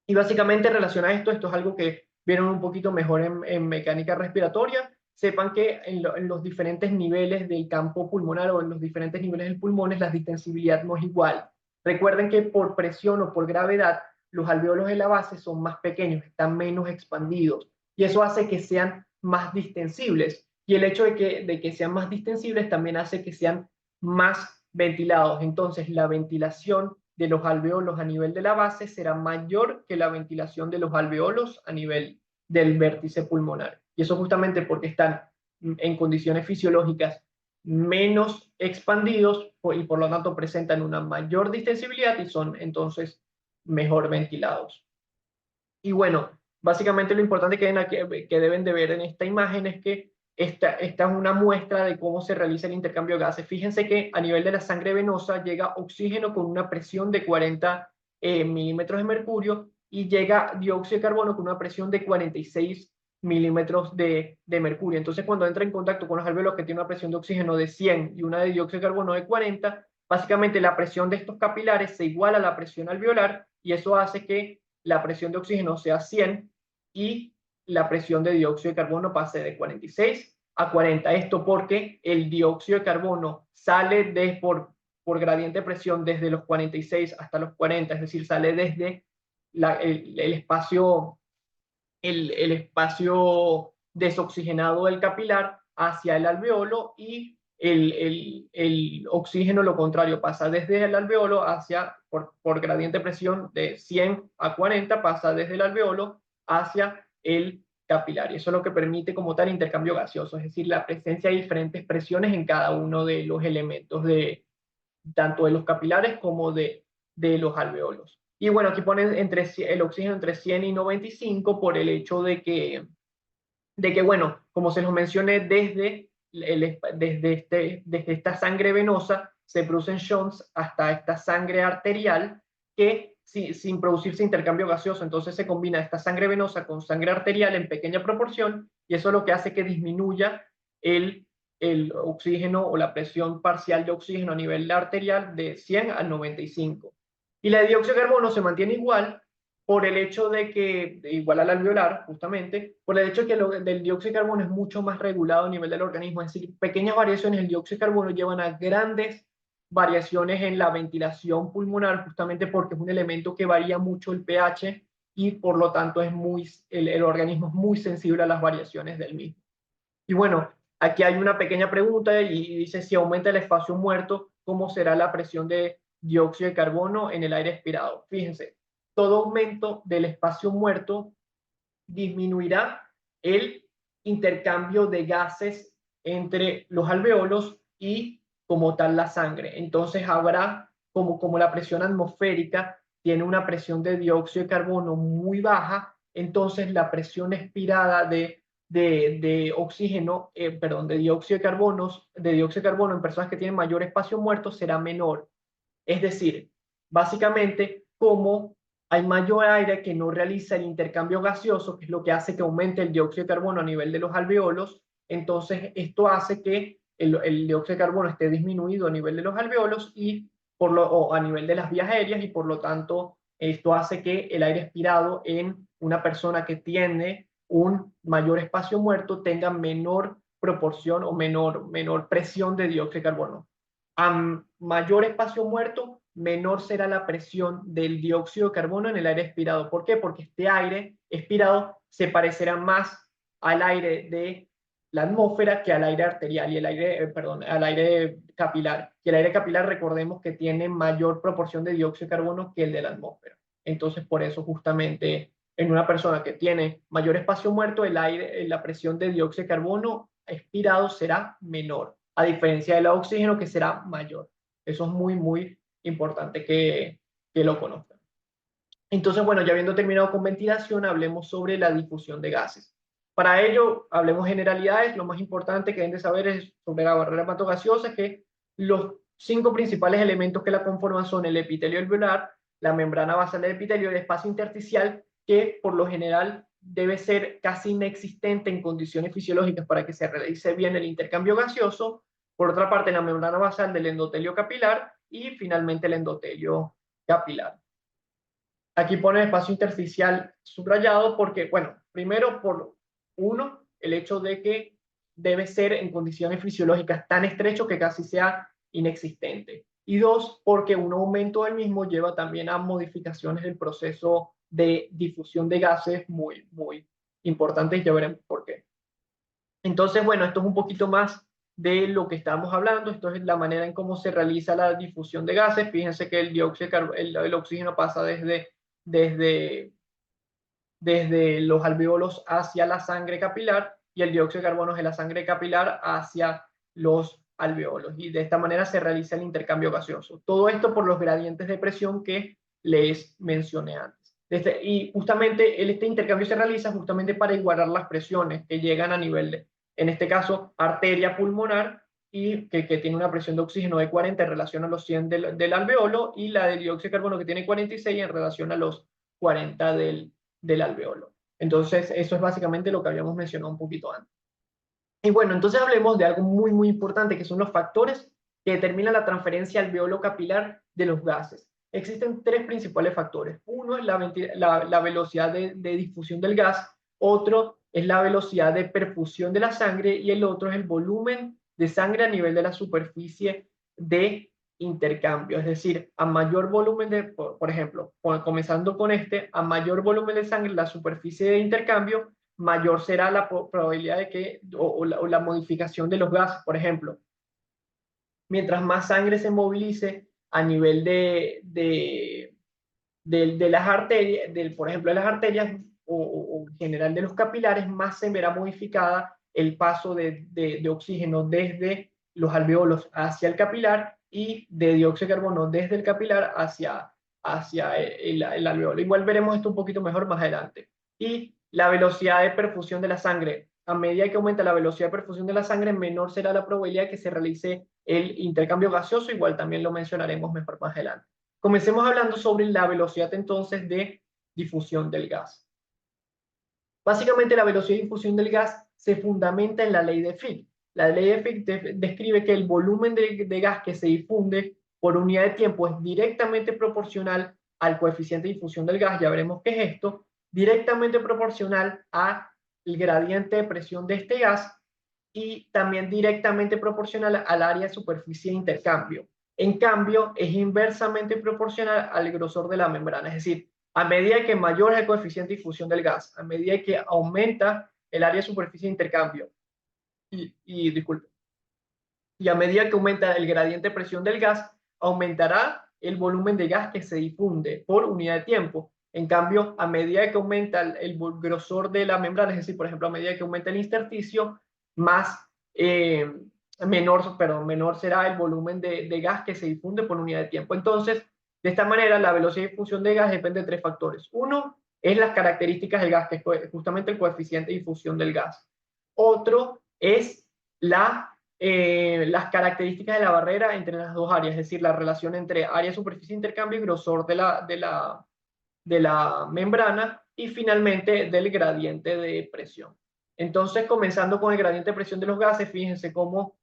Y básicamente en relación a esto es algo que vieron un poquito mejor en mecánica respiratoria. Sepan que en los diferentes niveles del campo pulmonar o en los diferentes niveles del pulmón la distensibilidad no es igual. Recuerden que por presión o por gravedad los alveolos de la base son más pequeños, están menos expandidos y eso hace que sean más distensibles. Y el hecho de que sean más distensibles también hace que sean más ventilados. Entonces la ventilación de los alveolos a nivel de la base será mayor que la ventilación de los alveolos a nivel del vértice pulmonar. Y eso justamente porque están en condiciones fisiológicas menos expandidos y por lo tanto presentan una mayor distensibilidad y son entonces mejor ventilados. Y bueno, básicamente lo importante que deben de ver en esta imagen es que esta es una muestra de cómo se realiza el intercambio de gases. Fíjense que a nivel de la sangre venosa llega oxígeno con una presión de 40 milímetros de mercurio y llega dióxido de carbono con una presión de 46 milímetros de mercurio. Entonces, cuando entra en contacto con los alveolos que tienen una presión de oxígeno de 100 y una de dióxido de carbono de 40, básicamente la presión de estos capilares se iguala a la presión alveolar y eso hace que la presión de oxígeno sea 100 y la presión de dióxido de carbono pase de 46 a 40. Esto porque el dióxido de carbono sale por gradiente de presión desde los 46 hasta los 40, es decir, sale desde el espacio el espacio desoxigenado del capilar hacia el alveolo y el oxígeno, lo contrario, pasa desde el alveolo hacia, por gradiente de presión de 100 a 40, pasa desde el alveolo hacia el capilar. Y eso es lo que permite como tal intercambio gaseoso, es decir, la presencia de diferentes presiones en cada uno de los elementos tanto de los capilares como de los alveolos. Y bueno, aquí ponen el oxígeno entre 100 y 95 por el hecho bueno, como se los mencioné, desde esta sangre venosa se producen shunts hasta esta sangre arterial que sin producirse intercambio gaseoso, entonces se combina esta sangre venosa con sangre arterial en pequeña proporción y eso es lo que hace que disminuya el, el oxígeno o la presión parcial de oxígeno a nivel arterial de 100 a 95. Y la de dióxido de carbono se mantiene igual por el hecho de que, igual al alveolar, justamente, por el hecho de que del dióxido de carbono es mucho más regulado a nivel del organismo, es decir, pequeñas variaciones del dióxido de carbono llevan a grandes variaciones en la ventilación pulmonar, justamente porque es un elemento que varía mucho el pH y por lo tanto el organismo es muy sensible a las variaciones del mismo. Y bueno, aquí hay una pequeña pregunta y dice si aumenta el espacio muerto, ¿cómo será la presión de dióxido de carbono en el aire expirado? Fíjense, todo aumento del espacio muerto disminuirá el intercambio de gases entre los alveolos y como tal la sangre. Entonces habrá, como la presión atmosférica tiene una presión de dióxido de carbono muy baja, entonces la presión expirada de oxígeno, perdón, de dióxido de carbono en personas que tienen mayor espacio muerto será menor. Es decir, básicamente, como hay mayor aire que no realiza el intercambio gaseoso, que es lo que hace que aumente el dióxido de carbono a nivel de los alveolos, entonces esto hace que el dióxido de carbono esté disminuido a nivel de los alveolos o a nivel de las vías aéreas y por lo tanto esto hace que el aire expirado en una persona que tiene un mayor espacio muerto tenga menor proporción o menor presión de dióxido de carbono. A mayor espacio muerto, menor será la presión del dióxido de carbono en el aire expirado. ¿Por qué? Porque este aire expirado se parecerá más al aire de la atmósfera que al aire arterial y al aire capilar. Y el aire capilar, recordemos que tiene mayor proporción de dióxido de carbono que el de la atmósfera. Entonces, por eso justamente en una persona que tiene mayor espacio muerto, la presión de dióxido de carbono expirado será menor a diferencia del oxígeno que será mayor. Eso es muy, muy importante que lo conozcan. Entonces, bueno, ya habiendo terminado con ventilación, hablemos sobre la difusión de gases. Para ello, hablemos generalidades. Lo más importante que deben de saber es sobre la barrera hematogaseosa, que los 5 principales elementos que la conforman son el epitelio alveolar, la membrana basal del epitelio y el espacio intersticial, que por lo general debe ser casi inexistente en condiciones fisiológicas para que se realice bien el intercambio gaseoso. Por otra parte, la membrana basal del endotelio capilar y finalmente el endotelio capilar. Aquí pone espacio intersticial subrayado porque, bueno, primero por el hecho de que debe ser en condiciones fisiológicas tan estrecho que casi sea inexistente. Y 2, porque un aumento del mismo lleva también a modificaciones del proceso de difusión de gases muy, muy importantes. Ya veremos por qué. Entonces, bueno, esto es un poquito más de lo que estamos hablando. Esto es la manera en cómo se realiza la difusión de gases. Fíjense que el dióxido de el oxígeno pasa desde, desde los alvéolos hacia la sangre capilar y el dióxido de carbono es de la sangre capilar hacia los alvéolos. Y de esta manera se realiza el intercambio gaseoso. Todo esto por los gradientes de presión que les mencioné antes. Y justamente este intercambio se realiza justamente para igualar las presiones que llegan a nivel de, en este caso, arteria pulmonar y que tiene una presión de oxígeno de 40 en relación a los 100 del alveolo y la del dióxido de carbono que tiene 46 en relación a los 40 del alveolo. Entonces, eso es básicamente lo que habíamos mencionado un poquito antes. Y bueno, entonces hablemos de algo muy, muy importante, que son los factores que determinan la transferencia alveolo capilar de los gases. Existen tres principales factores. Uno es la velocidad de difusión del gas, otro es la velocidad de perfusión de la sangre y el otro es el volumen de sangre a nivel de la superficie de intercambio. Es decir, a mayor volumen de, por ejemplo, comenzando con a mayor volumen de sangre, la superficie de intercambio, mayor será la probabilidad de que, o la modificación de los gases, por ejemplo. Mientras más sangre se movilice a nivel de las arterias, por ejemplo, de las arterias o en general de los capilares, más se verá modificada el paso de oxígeno desde los alveolos hacia el capilar y de dióxido de carbono desde el capilar hacia el alveolo. Igual veremos esto un poquito mejor más adelante. Y la velocidad de perfusión de la sangre. A medida que aumenta la velocidad de perfusión de la sangre, menor será la probabilidad de que se realice el intercambio gaseoso. Igual también lo mencionaremos mejor más adelante. Comencemos hablando sobre la velocidad entonces de difusión del gas. Básicamente la velocidad de difusión del gas se fundamenta en la ley de Fick. La ley de Fick describe que el volumen de gas que se difunde por unidad de tiempo es directamente proporcional al coeficiente de difusión del gas, ya veremos qué es esto, directamente proporcional al gradiente de presión de este gas y también directamente proporcional al área de superficie de intercambio. En cambio, es inversamente proporcional al grosor de la membrana, es decir, a medida que mayor es el coeficiente de difusión del gas, a medida que aumenta el área de superficie de intercambio, disculpe, y a medida que aumenta el gradiente de presión del gas, aumentará el volumen de gas que se difunde por unidad de tiempo. En cambio, a medida que aumenta el grosor de la membrana, es decir, por ejemplo, a medida que aumenta el intersticio, menor será el volumen de gas que se difunde por unidad de tiempo. Entonces, de esta manera, la velocidad de difusión de gas depende de tres factores. Uno es las características del gas, que es justamente el coeficiente de difusión del gas. Otro es las características de la barrera entre las dos áreas, es decir, la relación entre área, superficie de intercambio y grosor de la membrana y finalmente del gradiente de presión. Entonces, comenzando con el gradiente de presión de los gases, fíjense cómo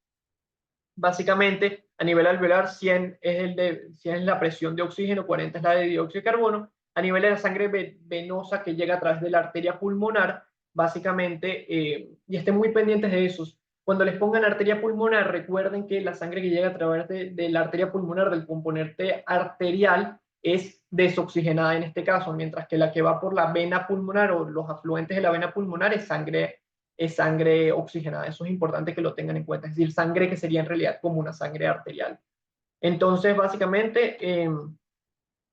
básicamente a nivel alveolar 100 es la presión de oxígeno, 40 es la de dióxido de carbono. A nivel de la sangre venosa que llega a través de la arteria pulmonar, básicamente, y estén muy pendientes de esos. Cuando les pongan arteria pulmonar, recuerden que la sangre que llega a través de la arteria pulmonar, del componente arterial, es desoxigenada en este caso, mientras que la que va por la vena pulmonar o los afluentes de la vena pulmonar es sangre oxigenada. Eso es importante que lo tengan en cuenta. Es decir, sangre que sería en realidad como una sangre arterial. Entonces, básicamente,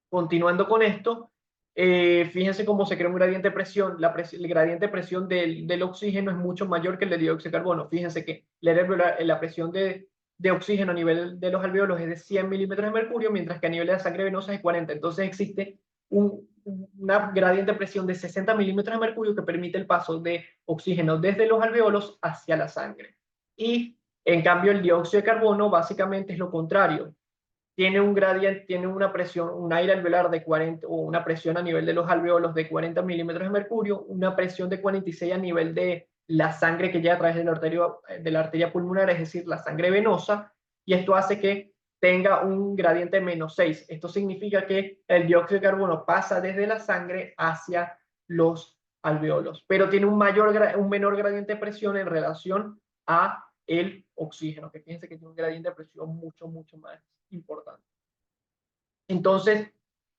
continuando con esto, fíjense cómo se crea un gradiente de presión. El gradiente de presión del oxígeno es mucho mayor que el de dióxido de carbono. Fíjense que la presión de oxígeno a nivel de los alvéolos es de 100 milímetros de mercurio, mientras que a nivel de la sangre venosa es de 40. Entonces existe una gradiente de presión de 60 milímetros de mercurio que permite el paso de oxígeno desde los alvéolos hacia la sangre. Y en cambio el dióxido de carbono básicamente es lo contrario. Tiene un gradiente, tiene una presión, un aire alveolar de 40 o una presión a nivel de los alvéolos de 40 milímetros de mercurio, una presión de 46 a nivel de la sangre que llega a través de la arteria pulmonar, es decir, la sangre venosa, y esto hace que tenga un gradiente de -6. Esto significa que el dióxido de carbono pasa desde la sangre hacia los alvéolos, pero tiene un menor gradiente de presión en relación a el oxígeno, que fíjense que tiene un gradiente de presión mucho, mucho más importante. Entonces,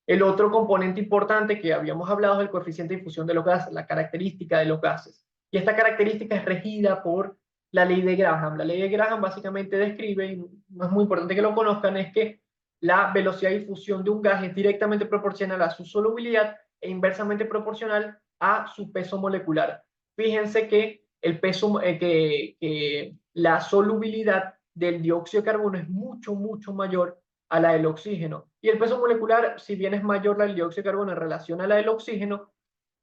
el otro componente importante que habíamos hablado es el coeficiente de difusión de los gases, la característica de los gases. Y esta característica es regida por la ley de Graham. La ley de Graham básicamente describe, y no es muy importante que lo conozcan, es que la velocidad de difusión de un gas es directamente proporcional a su solubilidad e inversamente proporcional a su peso molecular. Fíjense que el peso, que la solubilidad del dióxido de carbono es mucho, mucho mayor a la del oxígeno. Y el peso molecular, si bien es mayor la del dióxido de carbono en relación a la del oxígeno,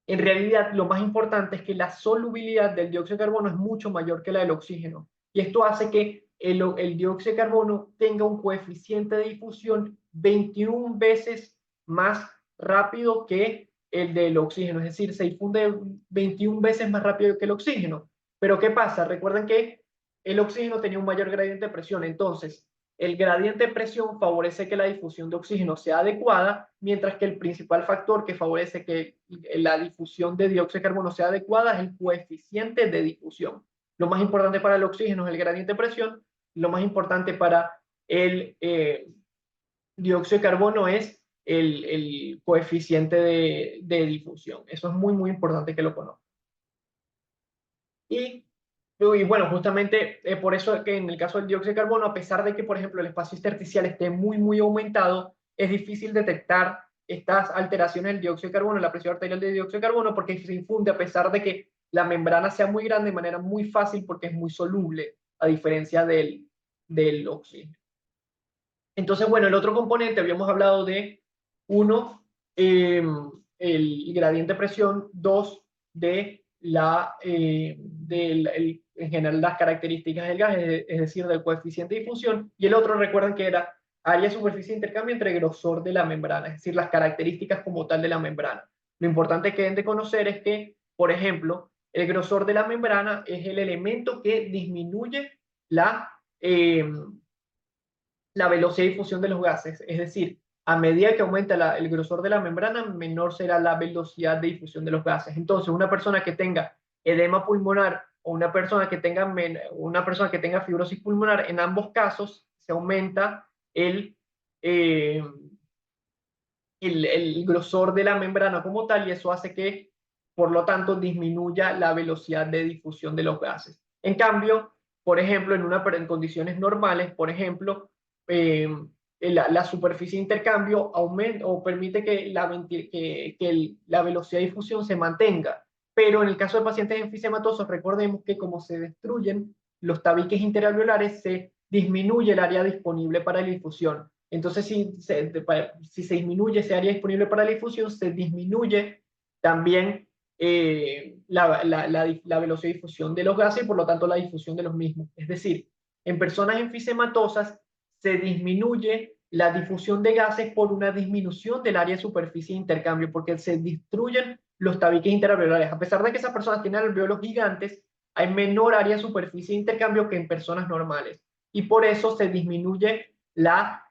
en realidad lo más importante es que la solubilidad del dióxido de carbono es mucho mayor que la del oxígeno. Y esto hace que el dióxido de carbono tenga un coeficiente de difusión 21 veces más rápido que el del oxígeno. Es decir, se difunde 21 veces más rápido que el oxígeno. Pero ¿qué pasa? Recuerden que el oxígeno tenía un mayor gradiente de presión. Entonces, el gradiente de presión favorece que la difusión de oxígeno sea adecuada, mientras que el principal factor que favorece que la difusión de dióxido de carbono sea adecuada es el coeficiente de difusión. Lo más importante para el oxígeno es el gradiente de presión, lo más importante para el dióxido de carbono es el coeficiente de difusión. Eso es muy, muy importante que lo conozcan. Y bueno, justamente por eso es que en el caso del dióxido de carbono, a pesar de que, por ejemplo, el espacio intersticial esté muy, muy aumentado, es difícil detectar estas alteraciones del dióxido de carbono, la presión arterial de dióxido de carbono, porque se infunde a pesar de que la membrana sea muy grande de manera muy fácil porque es muy soluble, a diferencia del oxígeno. Entonces, bueno, el otro componente, habíamos hablado de, uno, el gradiente de presión, dos, en general las características del gas, es decir, del coeficiente de difusión, y el otro, recuerdan que era área de superficie de intercambio entre grosor de la membrana, es decir, las características como tal de la membrana. Lo importante que deben de conocer es que, por ejemplo, el grosor de la membrana es el elemento que disminuye eh, la velocidad de difusión de los gases, es decir, a medida que aumenta el grosor de la membrana, menor será la velocidad de difusión de los gases. Entonces, una persona que tenga edema pulmonar o una persona que tenga fibrosis pulmonar, en ambos casos se aumenta eh, el grosor de la membrana como tal y eso hace que, por lo tanto, disminuya la velocidad de difusión de los gases. En cambio, por ejemplo, en condiciones normales, por ejemplo, eh, la superficie de intercambio aumenta o permite que la velocidad de difusión se mantenga. Pero en el caso de pacientes enfisematosos, recordemos que como se destruyen los tabiques interalveolares, se disminuye el área disponible para la difusión. Entonces, si se disminuye ese área disponible para la difusión, se disminuye también la velocidad de difusión de los gases y por lo tanto la difusión de los mismos. Es decir, en personas enfisematosas se disminuye la difusión de gases por una disminución del área de superficie de intercambio, porque se destruyen los tabiques interalveolares. A pesar de que esas personas tienen alveolos gigantes, hay menor área de superficie de intercambio que en personas normales. Y por eso se disminuye la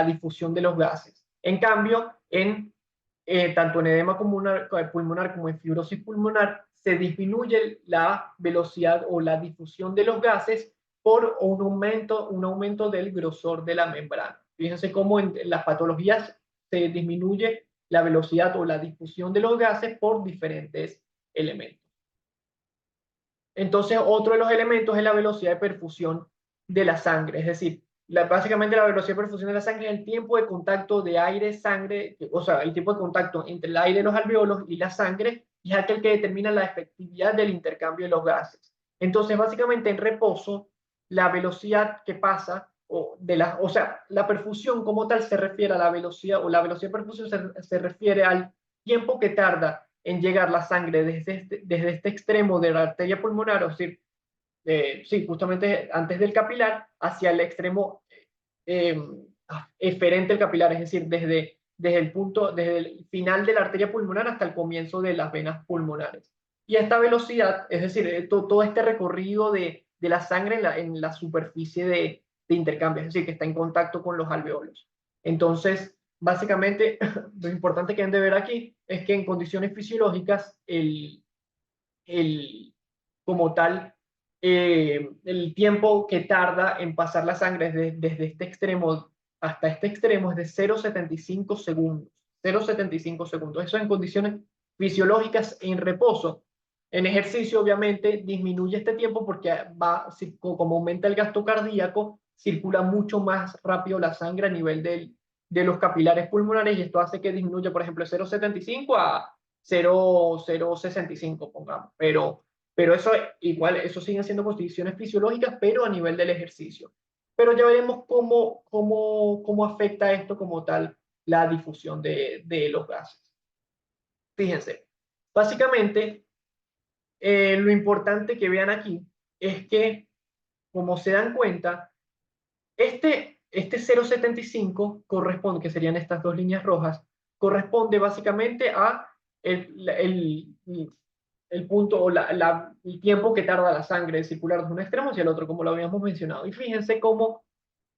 difusión de los gases. En cambio, tanto en edema pulmonar como en fibrosis pulmonar, se disminuye la velocidad o la difusión de los gases por un aumento del grosor de la membrana. Fíjense cómo en las patologías se disminuye la velocidad o la difusión de los gases por diferentes elementos. Entonces, otro de los elementos es la velocidad de perfusión de la sangre, es decir, básicamente la velocidad de perfusión de la sangre es el tiempo de contacto de aire-sangre, o sea, el tiempo de contacto entre el aire de los alveolos y la sangre, y es aquel que determina la efectividad del intercambio de los gases. Entonces, básicamente en reposo, la velocidad que pasa, o sea, la perfusión como tal se refiere a la velocidad, o la velocidad de perfusión se refiere al tiempo que tarda en llegar la sangre desde este extremo de la arteria pulmonar, o decir, sí, justamente antes del capilar, hacia el extremo eh, eferente al capilar, es decir, desde el final de la arteria pulmonar hasta el comienzo de las venas pulmonares. Y a esta velocidad, es decir, todo este recorrido de la sangre en la superficie de intercambio, es decir, que está en contacto con los alveolos. Entonces, básicamente, lo importante que han de ver aquí es que en condiciones fisiológicas, el, como tal, el tiempo que tarda en pasar la sangre desde este extremo hasta este extremo es de 0,75 segundos. 0,75 segundos. Eso en condiciones fisiológicas en reposo. En ejercicio, obviamente, disminuye este tiempo porque como aumenta el gasto cardíaco, circula mucho más rápido la sangre a nivel de los capilares pulmonares y esto hace que disminuya, por ejemplo, de 0,75 a 0,065, pongamos. Pero eso igual, eso siguen siendo condiciones fisiológicas, pero a nivel del ejercicio. Pero ya veremos cómo afecta esto como tal la difusión de los gases. Fíjense, básicamente lo importante que vean aquí es que, como se dan cuenta, este 0,75 corresponde, que serían estas dos líneas rojas, corresponde básicamente a el punto o el tiempo que tarda la sangre en circular de un extremo hacia el otro, como lo habíamos mencionado. Y fíjense cómo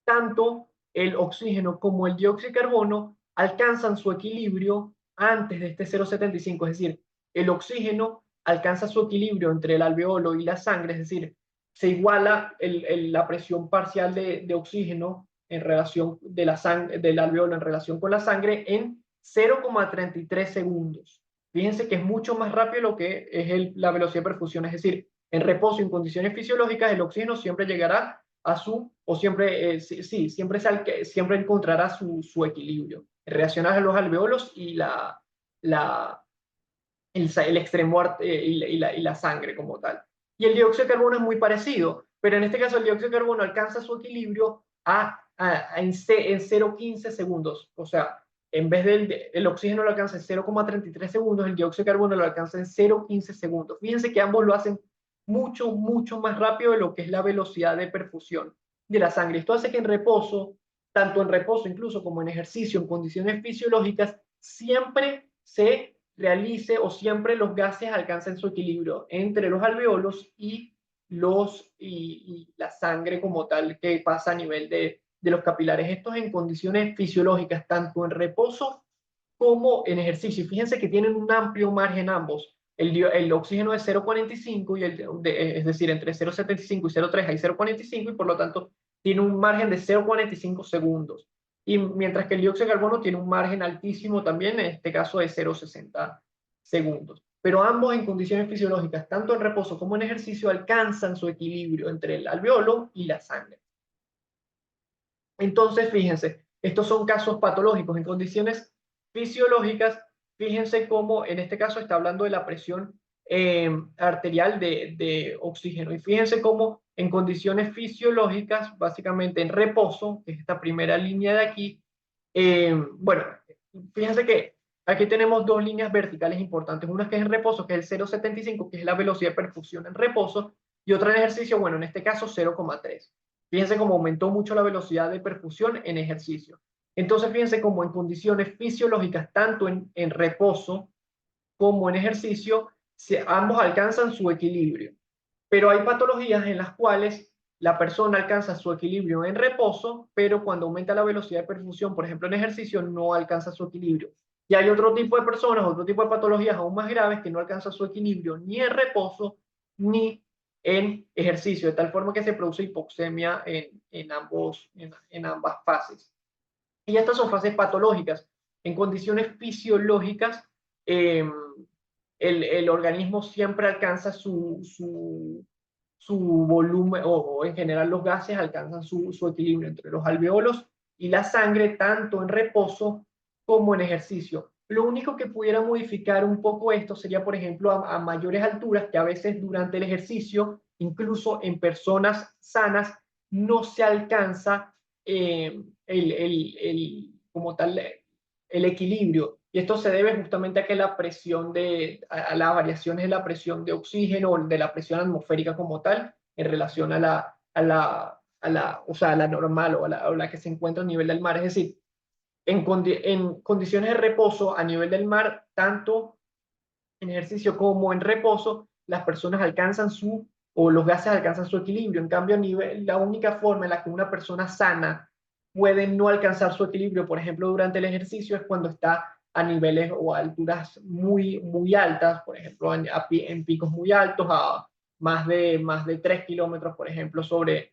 tanto el oxígeno como el dióxido de carbono alcanzan su equilibrio antes de este 0,75, es decir, el oxígeno alcanza su equilibrio entre el alveolo y la sangre, es decir, se iguala la presión parcial de oxígeno en relación de la sangre, del alveolo en relación con la sangre en 0,33 segundos. Fíjense que es mucho más rápido lo que es la velocidad de perfusión, es decir, en reposo en condiciones fisiológicas el oxígeno siempre llegará a o siempre, sí, siempre encontrará su equilibrio. Reaccionar a los alveolos y el extremo y la sangre como tal. Y el dióxido de carbono es muy parecido, pero en este caso el dióxido de carbono alcanza su equilibrio en 0,15 segundos. O sea, en vez del oxígeno lo alcanza en 0,33 segundos, el dióxido de carbono lo alcanza en 0,15 segundos. Fíjense que ambos lo hacen mucho más rápido de lo que es la velocidad de perfusión de la sangre. Esto hace que en reposo, tanto en reposo incluso como en ejercicio, en condiciones fisiológicas, siempre se realice o siempre los gases alcancen su equilibrio entre los alveolos y la sangre como tal que pasa a nivel de los capilares. Esto es en condiciones fisiológicas, tanto en reposo como en ejercicio. Y fíjense que tienen un amplio margen ambos. El oxígeno es 0,45, es decir, entre 0,75 y 0,3 hay 0,45 y por lo tanto tiene un margen de 0,45 segundos. Y mientras que el dióxido de carbono tiene un margen altísimo también, en este caso de 0,60 segundos. Pero ambos en condiciones fisiológicas, tanto en reposo como en ejercicio, alcanzan su equilibrio entre el alveolo y la sangre. Entonces, fíjense, estos son casos patológicos. En condiciones fisiológicas, fíjense cómo en este caso está hablando de la presión arterial de oxígeno. Y fíjense cómo en condiciones fisiológicas, básicamente en reposo, que es esta primera línea de aquí, bueno, fíjense que aquí tenemos dos líneas verticales importantes. Una que es en reposo, que es el 0,75, que es la velocidad de perfusión en reposo, y otra en ejercicio, bueno, en este caso 0,3. Fíjense cómo aumentó mucho la velocidad de perfusión en ejercicio. Entonces, fíjense cómo en condiciones fisiológicas, tanto en reposo como en ejercicio, ambos alcanzan su equilibrio. Pero hay patologías en las cuales la persona alcanza su equilibrio en reposo, pero cuando aumenta la velocidad de perfusión, por ejemplo en ejercicio, no alcanza su equilibrio. Y hay otro tipo de personas, otro tipo de patologías aún más graves que no alcanzan su equilibrio ni en reposo ni en ejercicio, de tal forma que se produce hipoxemia en ambas fases. Y estas son fases patológicas. En condiciones fisiológicas, eh, el organismo siempre alcanza su volumen, o en general los gases alcanzan su equilibrio entre los alveolos y la sangre, tanto en reposo como en ejercicio. Lo único que pudiera modificar un poco esto sería, por ejemplo, a mayores alturas, que a veces durante el ejercicio, incluso en personas sanas, no se alcanza como tal el equilibrio. Y esto se debe justamente a que la presión a las variaciones de la presión de oxígeno o de la presión atmosférica como tal en relación o sea, a la normal o la que se encuentra a nivel del mar. Es decir, en condiciones de reposo a nivel del mar, tanto en ejercicio como en reposo, las personas alcanzan o los gases alcanzan su equilibrio. En cambio, la única forma en la que una persona sana puede no alcanzar su equilibrio, por ejemplo, durante el ejercicio, es cuando está a niveles o a alturas muy altas, por ejemplo, en picos muy altos, a más de 3 kilómetros, por ejemplo, sobre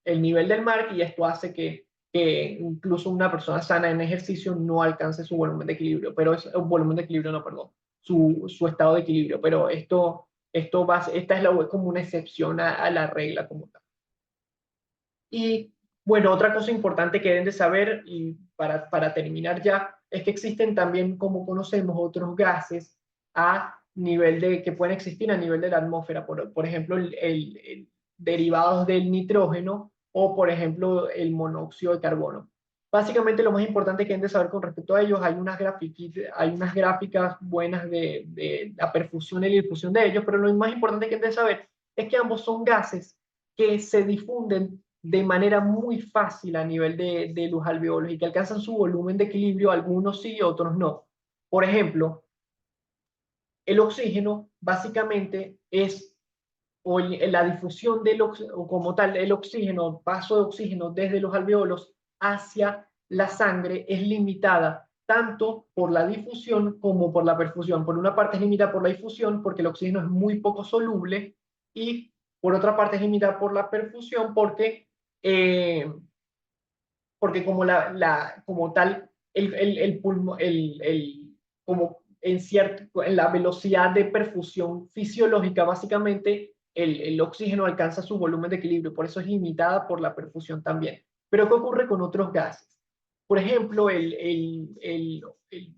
el nivel del mar, y esto hace que incluso una persona sana en ejercicio no alcance su volumen de equilibrio, pero es un volumen de equilibrio, no, perdón, su estado de equilibrio, pero esta es como una excepción a la regla como tal. Y bueno, otra cosa importante que deben de saber, y para terminar ya, es que existen también, como conocemos, otros gases que pueden existir a nivel de la atmósfera. Por ejemplo, derivados del nitrógeno o, por ejemplo, el monóxido de carbono. Básicamente, lo más importante que deben de saber con respecto a ellos, hay unas gráficas buenas de la perfusión y la difusión de ellos, pero lo más importante que deben de saber es que ambos son gases que se difunden de manera muy fácil a nivel de los alveolos y que alcanzan su volumen de equilibrio, algunos sí, otros no. Por ejemplo, el oxígeno básicamente es, la difusión o como tal, el oxígeno, paso de oxígeno desde los alveolos hacia la sangre es limitada tanto por la difusión como por la perfusión. Por una parte es limitada por la difusión porque el oxígeno es muy poco soluble y por otra parte es limitada por la perfusión eh, porque como tal, el pulmón, como en la velocidad de perfusión fisiológica, básicamente el oxígeno alcanza su volumen de equilibrio, por eso es limitada por la perfusión también. Pero ¿qué ocurre con otros gases? Por ejemplo,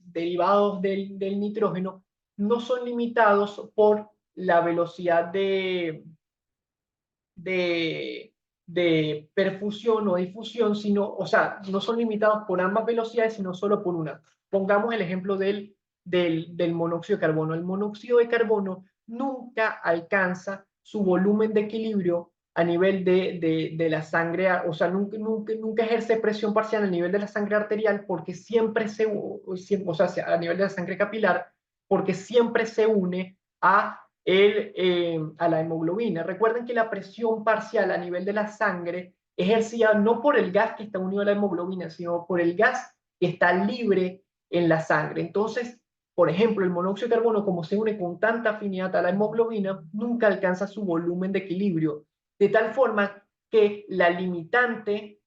derivados del nitrógeno no son limitados por la velocidad de, de perfusión o difusión, o sea, no son limitados por ambas velocidades, sino solo por una. Pongamos el ejemplo del monóxido de carbono. El monóxido de carbono nunca alcanza su volumen de equilibrio a nivel de la sangre, o sea, nunca ejerce presión parcial a nivel de la sangre arterial porque o sea, a nivel de la sangre capilar, porque siempre se une a la hemoglobina. Recuerden que la presión parcial a nivel de la sangre es ejercida no por el gas que está unido a la hemoglobina, sino por el gas que está libre en la sangre. Entonces, por ejemplo, el monóxido de carbono, como se une con tanta afinidad a la hemoglobina, nunca alcanza su volumen de equilibrio, de tal forma que la limitante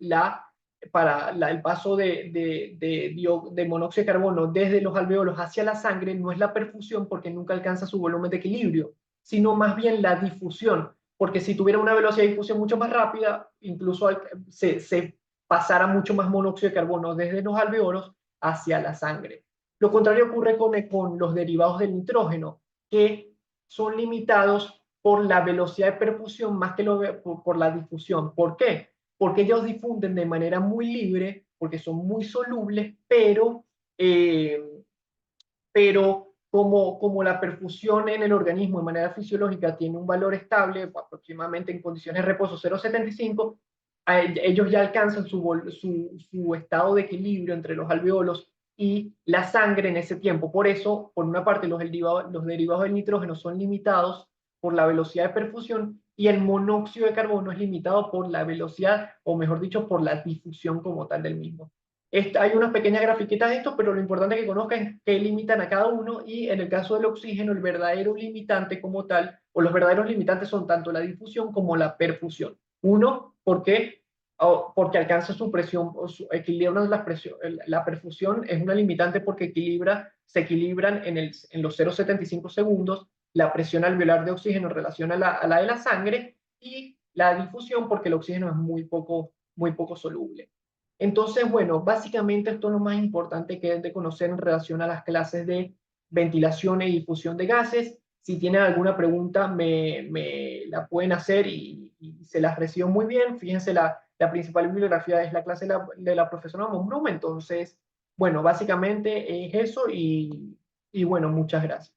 el paso de monóxido de carbono desde los alveolos hacia la sangre no es la perfusión porque nunca alcanza su volumen de equilibrio, sino más bien la difusión, porque si tuviera una velocidad de difusión mucho más rápida, incluso se pasara mucho más monóxido de carbono desde los alveolos hacia la sangre. Lo contrario ocurre con los derivados del nitrógeno, que son limitados por la velocidad de perfusión más que por la difusión. ¿Por qué? Porque ellos difunden de manera muy libre, porque son muy solubles, eh, pero como la perfusión en el organismo de manera fisiológica tiene un valor estable, aproximadamente en condiciones de reposo 0,75, ellos ya alcanzan su estado de equilibrio entre los alveolos y la sangre en ese tiempo. Por eso, por una parte, los derivados del nitrógeno son limitados por la velocidad de perfusión y el monóxido de carbono es limitado por la velocidad, o mejor dicho, por la difusión como tal del mismo. Hay unas pequeñas grafiquitas de esto, pero lo importante es que conozcan qué limitan a cada uno y en el caso del oxígeno, el verdadero limitante como tal, o los verdaderos limitantes son tanto la difusión como la perfusión. Uno, porque alcanza su presión, equilibra la presión. La perfusión es una limitante porque se equilibran en los 0,75 segundos la presión alveolar de oxígeno en relación a la de la sangre y la difusión porque el oxígeno es muy poco soluble. Entonces, bueno, básicamente esto es lo más importante que deben de conocer en relación a las clases de ventilación y difusión de gases. Si tienen alguna pregunta, me la pueden hacer y se las recibo muy bien. Fíjense, la principal bibliografía es la clase de la profesora Monbrum. Entonces, bueno, básicamente es eso y bueno, muchas gracias.